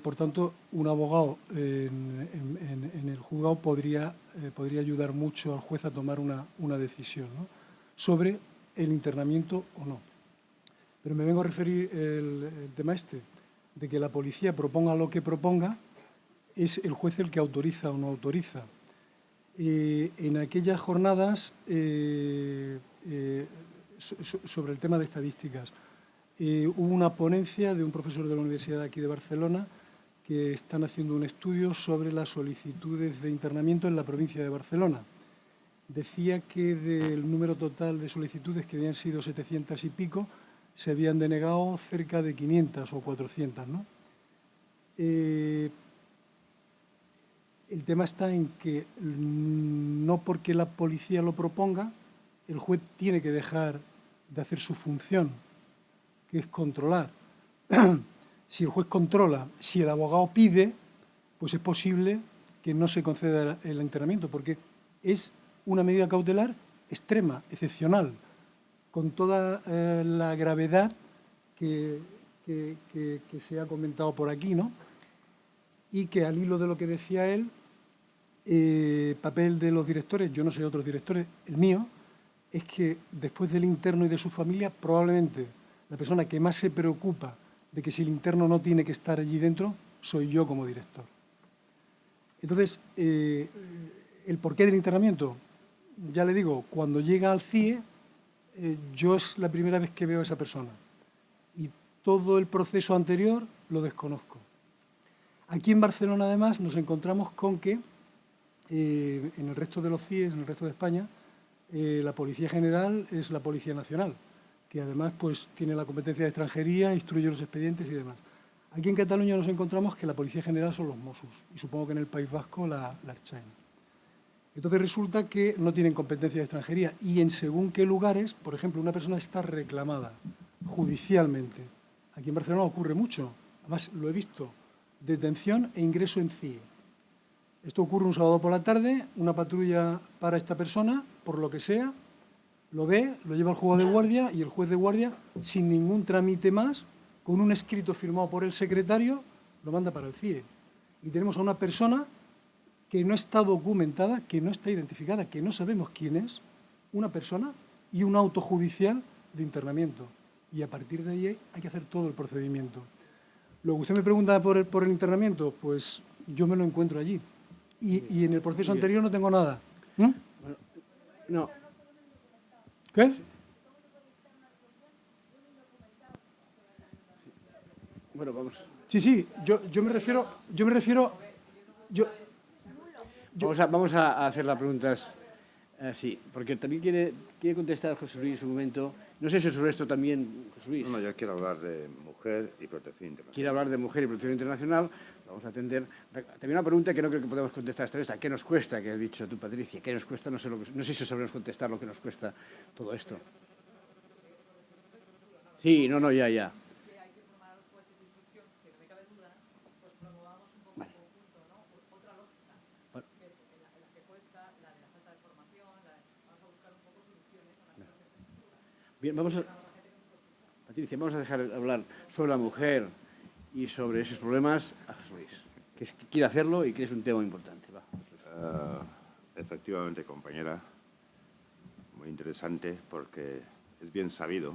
por tanto, un abogado en el juzgado podría ayudar mucho al juez a tomar una decisión, ¿no?, sobre el internamiento o no. Pero me vengo a referir el tema de que la policía proponga lo que proponga, es el juez el que autoriza o no autoriza. En aquellas jornadas, sobre el tema de estadísticas, hubo una ponencia de un profesor de la Universidad de aquí de Barcelona que están haciendo un estudio sobre las solicitudes de internamiento en la provincia de Barcelona. Decía que del número total de solicitudes, que habían sido 700 y pico, se habían denegado cerca de 500 o 400, ¿no? El tema está en que no porque la policía lo proponga, el juez tiene que dejar de hacer su función, que es controlar. Si el juez controla, si el abogado pide, pues es posible que no se conceda el internamiento, porque es una medida cautelar extrema, excepcional, con toda la gravedad que se ha comentado por aquí, ¿no? Y que al hilo de lo que decía él, papel de los directores, yo no sé otros directores, el mío, es que después del interno y de su familia, probablemente la persona que más se preocupa de que si el interno no tiene que estar allí dentro, soy yo como director. Entonces, el porqué del internamiento, ya le digo, cuando llega al CIE, yo es la primera vez que veo a esa persona y todo el proceso anterior lo desconozco. Aquí en Barcelona, además, nos encontramos con que en el resto de los CIEs, en el resto de España, la Policía General es la Policía Nacional, que además pues, tiene la competencia de extranjería, instruye los expedientes y demás. Aquí en Cataluña nos encontramos que la Policía General son los Mossos y supongo que en el País Vasco la Ertzaintza. Entonces resulta que no tienen competencia de extranjería y en según qué lugares, por ejemplo, una persona está reclamada judicialmente. Aquí en Barcelona ocurre mucho, además lo he visto, detención e ingreso en CIE. Esto ocurre un sábado por la tarde, una patrulla para esta persona, por lo que sea, lo ve, lo lleva al juego de guardia y el juez de guardia, sin ningún trámite más, con un escrito firmado por el secretario, lo manda para el CIE. Y tenemos a una persona que no está documentada, que no está identificada, que no sabemos quién es, una persona y un auto judicial de internamiento. Y a partir de ahí hay que hacer todo el procedimiento. Lo que usted me pregunta por el internamiento, pues yo me lo encuentro allí. Y en el proceso anterior no tengo nada. Bueno, no. ¿Qué? Bueno, vamos. Sí, yo me refiero... Vamos a hacer las preguntas así, porque también quiere contestar José Luis en un momento. No sé si sobre esto también, José Luis. No, yo quiero hablar de mujer y protección internacional. Quiere hablar de mujer y protección internacional. Vamos a atender. También una pregunta que no creo que podamos contestar esta vez. ¿A qué nos cuesta, que has dicho tú, Patricia? ¿Qué nos cuesta? No sé si sabremos contestar lo que nos cuesta todo esto. Sí, no, ya. Bien, Patricia, vamos a dejar hablar sobre la mujer y sobre esos problemas a José Luis, que quiere hacerlo y que es un tema importante. Va. Efectivamente, compañera, muy interesante porque es bien sabido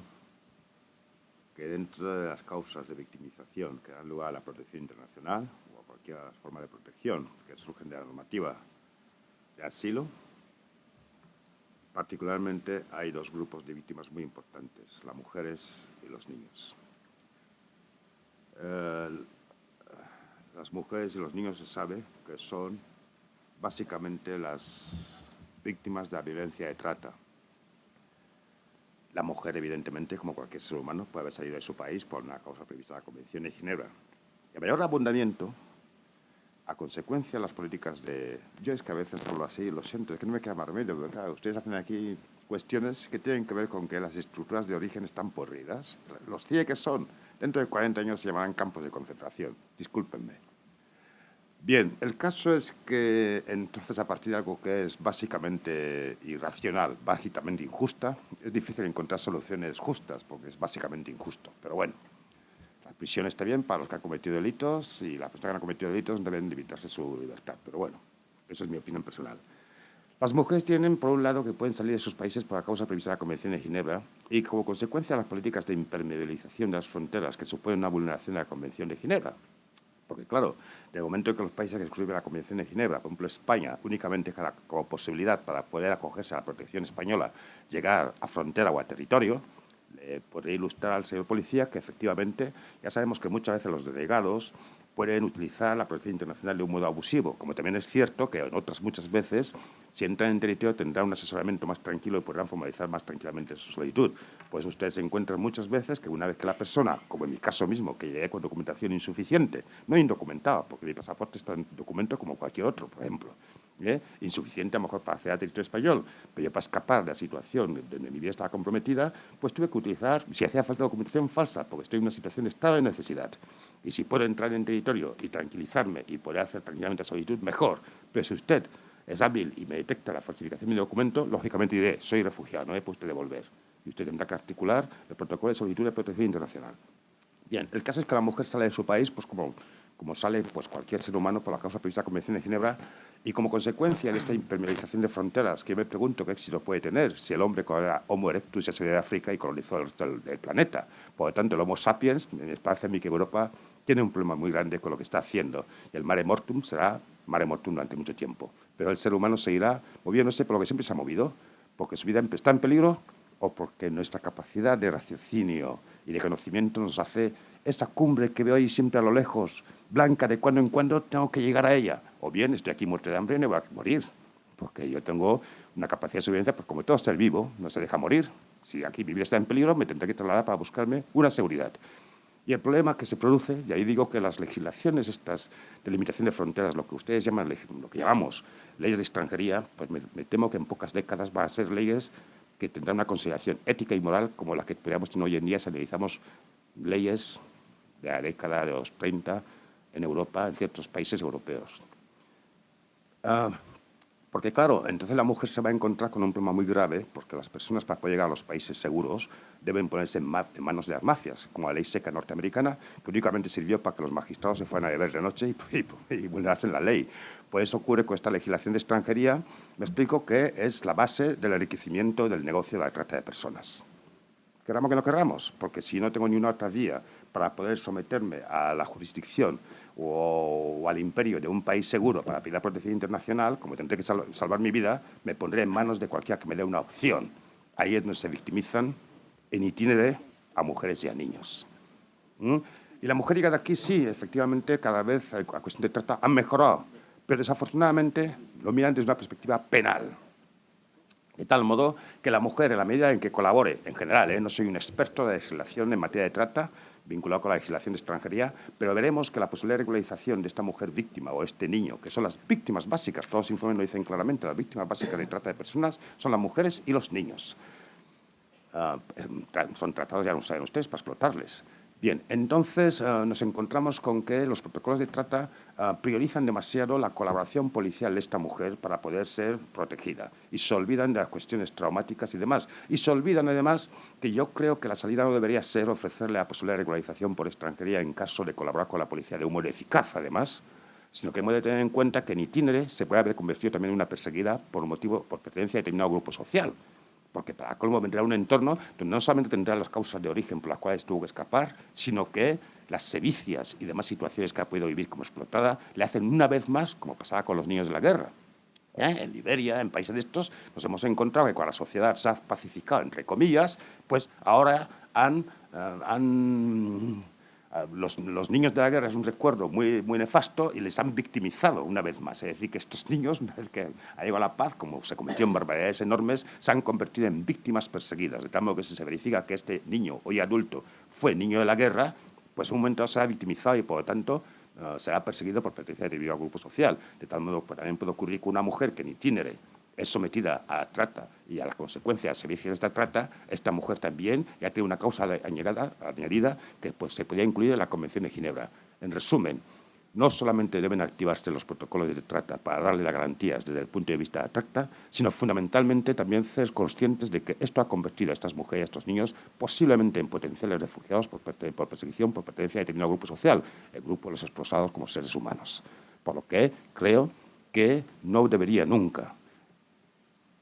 que dentro de las causas de victimización que dan lugar a la protección internacional o a cualquier forma de protección que surgen de la normativa de asilo, particularmente hay dos grupos de víctimas muy importantes, las mujeres y los niños. Las mujeres y los niños se sabe que son básicamente las víctimas de la violencia de trata. La mujer, evidentemente, como cualquier ser humano, puede haber salido de su país por una causa prevista en la Convención de Ginebra. Y a mayor abundamiento, a consecuencia de las políticas de... Yo es que a veces hablo así, lo siento, es que no me queda más remedio, porque claro, ustedes hacen aquí cuestiones que tienen que ver con que las estructuras de origen están podridas. Los CIE que son, dentro de 40 años se llamarán campos de concentración. Discúlpenme. Bien, el caso es que entonces a partir de algo que es básicamente irracional, básicamente injusta, es difícil encontrar soluciones justas porque es básicamente injusto. Pero bueno, la prisión está bien para los que han cometido delitos y las personas que han cometido delitos deben limitarse su libertad. Pero bueno, eso es mi opinión personal. Las mujeres tienen, por un lado, que pueden salir de sus países por la causa prevista en la Convención de Ginebra y como consecuencia de las políticas de impermeabilización de las fronteras que suponen una vulneración de la Convención de Ginebra. Porque, claro, de momento en que los países que suscriben la Convención de Ginebra, por ejemplo España, únicamente como posibilidad para poder acogerse a la protección española, llegar a frontera o a territorio, podría ilustrar al señor policía que efectivamente ya sabemos que muchas veces los delegados pueden utilizar la protección internacional de un modo abusivo, como también es cierto que en otras muchas veces, si entran en territorio, tendrán un asesoramiento más tranquilo y podrán formalizar más tranquilamente su solicitud. Pues ustedes se encuentran muchas veces que una vez que la persona, como en mi caso mismo, que llegué con documentación insuficiente, no indocumentado, porque mi pasaporte está en documento como cualquier otro, por ejemplo, insuficiente a lo mejor para acceder al territorio español, pero yo para escapar de la situación donde mi vida estaba comprometida, pues tuve que utilizar, si hacía falta documentación falsa, porque estoy en una situación de estado de necesidad. Y si puedo entrar en territorio y tranquilizarme y poder hacer tranquilamente la solicitud, mejor. Pero si usted es hábil y me detecta la falsificación de mi documento, lógicamente diré, soy refugiado, no me puede usted devolver. Y usted tendrá que articular el protocolo de solicitud de protección internacional. Bien, el caso es que la mujer sale de su país, pues como sale pues, cualquier ser humano por la causa prevista en la Convención de Ginebra, y como consecuencia de esta impermeabilización de fronteras, que yo me pregunto qué éxito puede tener si el hombre con el Homo erectus ya salió de África y colonizó el resto del planeta. Por lo tanto, el Homo sapiens, me parece a mí que Europa tiene un problema muy grande con lo que está haciendo, y el mare mortum será mare mortum durante mucho tiempo. Pero el ser humano seguirá moviéndose por lo que siempre se ha movido, porque su vida está en peligro o porque nuestra capacidad de raciocinio y de conocimiento nos hace esa cumbre que veo ahí siempre a lo lejos, blanca, de cuando en cuando tengo que llegar a ella. O bien estoy aquí muerto de hambre y no voy a morir, porque yo tengo una capacidad de sobrevivencia, pues como todo ser vivo, no se deja morir. Si aquí mi vida está en peligro, me tendré que trasladar para buscarme una seguridad. Y el problema que se produce, y ahí digo que las legislaciones estas de limitación de fronteras, lo que ustedes llaman, lo que llamamos leyes de extranjería, pues me temo que en pocas décadas van a ser leyes que tendrán una consideración ética y moral como la que podríamos tener hoy en día si analizamos leyes de la década de los 30 en Europa, en ciertos países europeos. Porque claro, entonces la mujer se va a encontrar con un problema muy grave, porque las personas para poder llegar a los países seguros deben ponerse en manos de las mafias, como la ley seca norteamericana, que únicamente sirvió para que los magistrados se fueran a beber de noche y vulnerasen la ley. Pues eso ocurre con esta legislación de extranjería, me explico, que es la base del enriquecimiento del negocio de la trata de personas. Queramos que no queramos, porque si no tengo ni una otra vía para poder someterme a la jurisdicción o al imperio de un país seguro para pedir la protección internacional, como tendré que salvar mi vida, me pondré en manos de cualquiera que me dé una opción. Ahí es donde se victimizan en itinere a mujeres y a niños. Y la mujer llega de aquí, sí, efectivamente, cada vez la cuestión de trata ha mejorado, pero desafortunadamente lo miran desde una perspectiva penal. De tal modo que la mujer, en la medida en que colabore, en general, no soy un experto de legislación en materia de trata, vinculado con la legislación de extranjería, pero veremos que la posible regularización de esta mujer víctima o este niño, que son las víctimas básicas, todos los informes lo dicen claramente, las víctimas básicas de trata de personas son las mujeres y los niños. Son tratados, ya lo saben ustedes, para explotarles. Bien, entonces nos encontramos con que los protocolos de trata priorizan demasiado la colaboración policial de esta mujer para poder ser protegida y se olvidan de las cuestiones traumáticas y demás. Y se olvidan además que yo creo que la salida no debería ser ofrecerle la posibilidad de regularización por extranjería en caso de colaborar con la policía de un modo eficaz, además, sino que hemos de tener en cuenta que en itinere se puede haber convertido también en una perseguida por pertenencia a determinado grupo social. Porque para colmo vendrá un entorno donde no solamente tendrá las causas de origen por las cuales tuvo que escapar, sino que las sevicias y demás situaciones que ha podido vivir como explotada le hacen una vez más, como pasaba con los niños de la guerra. En Liberia, en países de estos, nos hemos encontrado que cuando la sociedad se ha pacificado, entre comillas, pues ahora los niños de la guerra es un recuerdo muy, muy nefasto y les han victimizado una vez más. Es decir, que estos niños, una vez que ha llegado la paz, como se cometió en barbaridades enormes, se han convertido en víctimas perseguidas. De tal modo que si se verifica que este niño, hoy adulto, fue niño de la guerra, pues en un momento será victimizado y, por lo tanto, será perseguido por pertenecer a determinado grupo social. De tal modo que también puede ocurrir con una mujer que en itinere es sometida a la trata y a las consecuencias de servicios de esta trata, esta mujer también ya tiene una causa añadida que pues, se podría incluir en la Convención de Ginebra. En resumen, no solamente deben activarse los protocolos de trata para darle las garantías desde el punto de vista de la trata, sino fundamentalmente también ser conscientes de que esto ha convertido a estas mujeres y a estos niños posiblemente en potenciales refugiados por persecución, por pertenencia a determinado grupo social, el grupo de los expulsados como seres humanos. Por lo que creo que no debería nunca.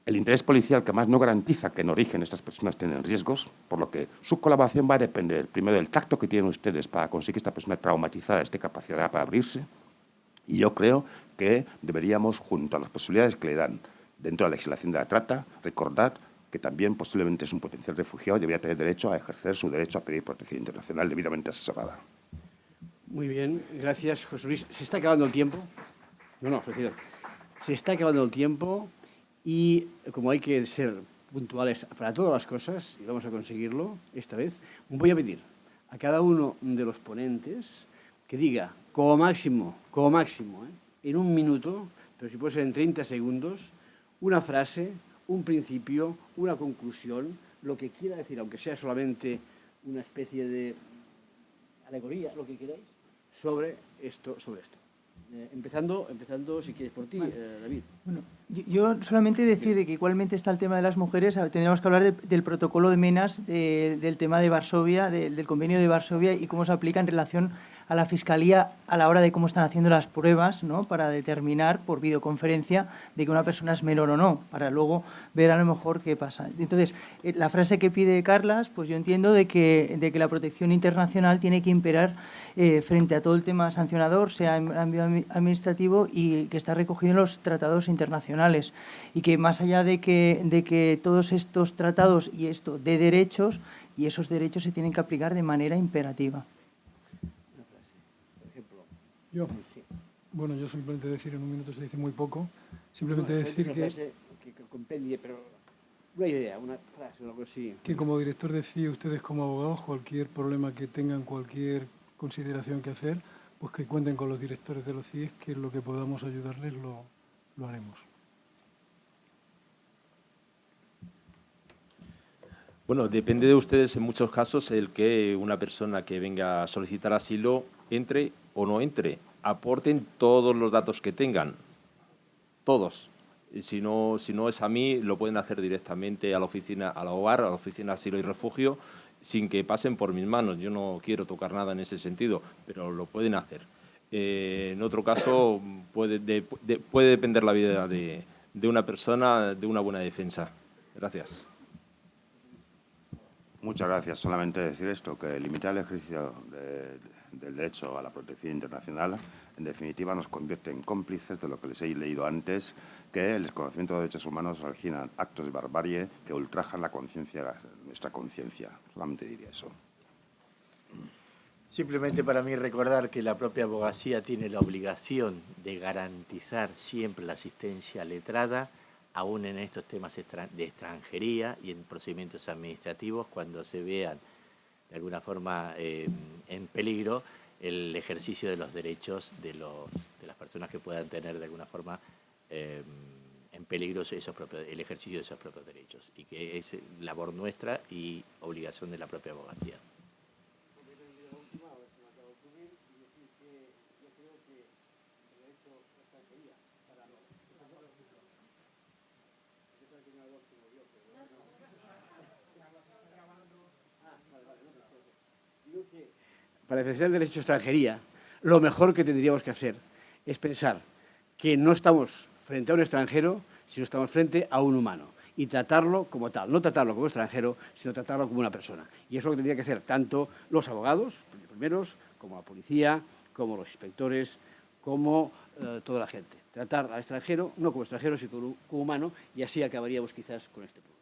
El interés policial que más no garantiza que en origen estas personas tienen riesgos, por lo que su colaboración va a depender primero del tacto que tienen ustedes para conseguir que esta persona traumatizada esté capacidad para abrirse. Y yo creo que deberíamos, junto a las posibilidades que le dan dentro de la legislación de la trata, recordar que también posiblemente es un potencial refugiado y debería tener derecho a ejercer su derecho a pedir protección internacional debidamente asesorada. Muy bien, gracias, José Luis. ¿Se está acabando el tiempo? No, se está acabando el tiempo y como hay que ser puntuales para todas las cosas, y vamos a conseguirlo esta vez, voy a pedir a cada uno de los ponentes que diga, como máximo, en un minuto, pero si puede ser en 30 segundos, una frase, un principio, una conclusión, lo que quiera decir, aunque sea solamente una especie de alegoría, lo que queráis, sobre esto. Empezando, si quieres, por ti, David. Bueno, yo solamente decir que igualmente está el tema de las mujeres, tendríamos que hablar del protocolo de Menas, del tema de Varsovia, del convenio de Varsovia y cómo se aplica en relación a la Fiscalía a la hora de cómo están haciendo las pruebas, ¿no?, para determinar por videoconferencia de que una persona es menor o no, para luego ver a lo mejor qué pasa. Entonces, la frase que pide Carlas, pues yo entiendo de que la protección internacional tiene que imperar frente a todo el tema sancionador, sea en ámbito administrativo y que está recogido en los tratados internacionales. Y que más allá de que todos estos tratados y esto de derechos, y esos derechos se tienen que aplicar de manera imperativa. Bueno, yo simplemente decir, en un minuto se dice muy poco, simplemente decir que compendie, pero una idea, una frase o algo así. Que como director de CIE, ustedes como abogados, cualquier problema que tengan, cualquier consideración que hacer, pues que cuenten con los directores de los CIE, que lo que podamos ayudarles lo haremos. Bueno, depende de ustedes en muchos casos el que una persona que venga a solicitar asilo entre o no entre. Aporten todos los datos que tengan, todos. Y si no es a mí, lo pueden hacer directamente a la oficina, a la OAR, a la Oficina de Asilo y Refugio, sin que pasen por mis manos. Yo no quiero tocar nada en ese sentido, pero lo pueden hacer. En otro caso, puede depender la vida de una persona de una buena defensa. Gracias. Muchas gracias. Solamente decir esto, que limitar el ejercicio del derecho a la protección internacional, en definitiva, nos convierte en cómplices de lo que les he leído antes, que el desconocimiento de derechos humanos originan actos de barbarie que ultrajan nuestra conciencia. Solamente diría eso. Simplemente para mí recordar que la propia abogacía tiene la obligación de garantizar siempre la asistencia letrada, aún en estos temas de extranjería y en procedimientos administrativos, cuando se vean de alguna forma en peligro el ejercicio de los derechos de las personas que puedan tener de alguna forma en peligro el ejercicio de esos propios derechos, y que es labor nuestra y obligación de la propia abogacía. Para defender el derecho de extranjería, lo mejor que tendríamos que hacer es pensar que no estamos frente a un extranjero, sino estamos frente a un humano, y tratarlo como tal, no tratarlo como extranjero, sino tratarlo como una persona. Y eso es lo que tendría que hacer tanto los abogados, primeros, como la policía, como los inspectores, como toda la gente. Tratar al extranjero, no como extranjero, sino como humano, y así acabaríamos quizás con este problema.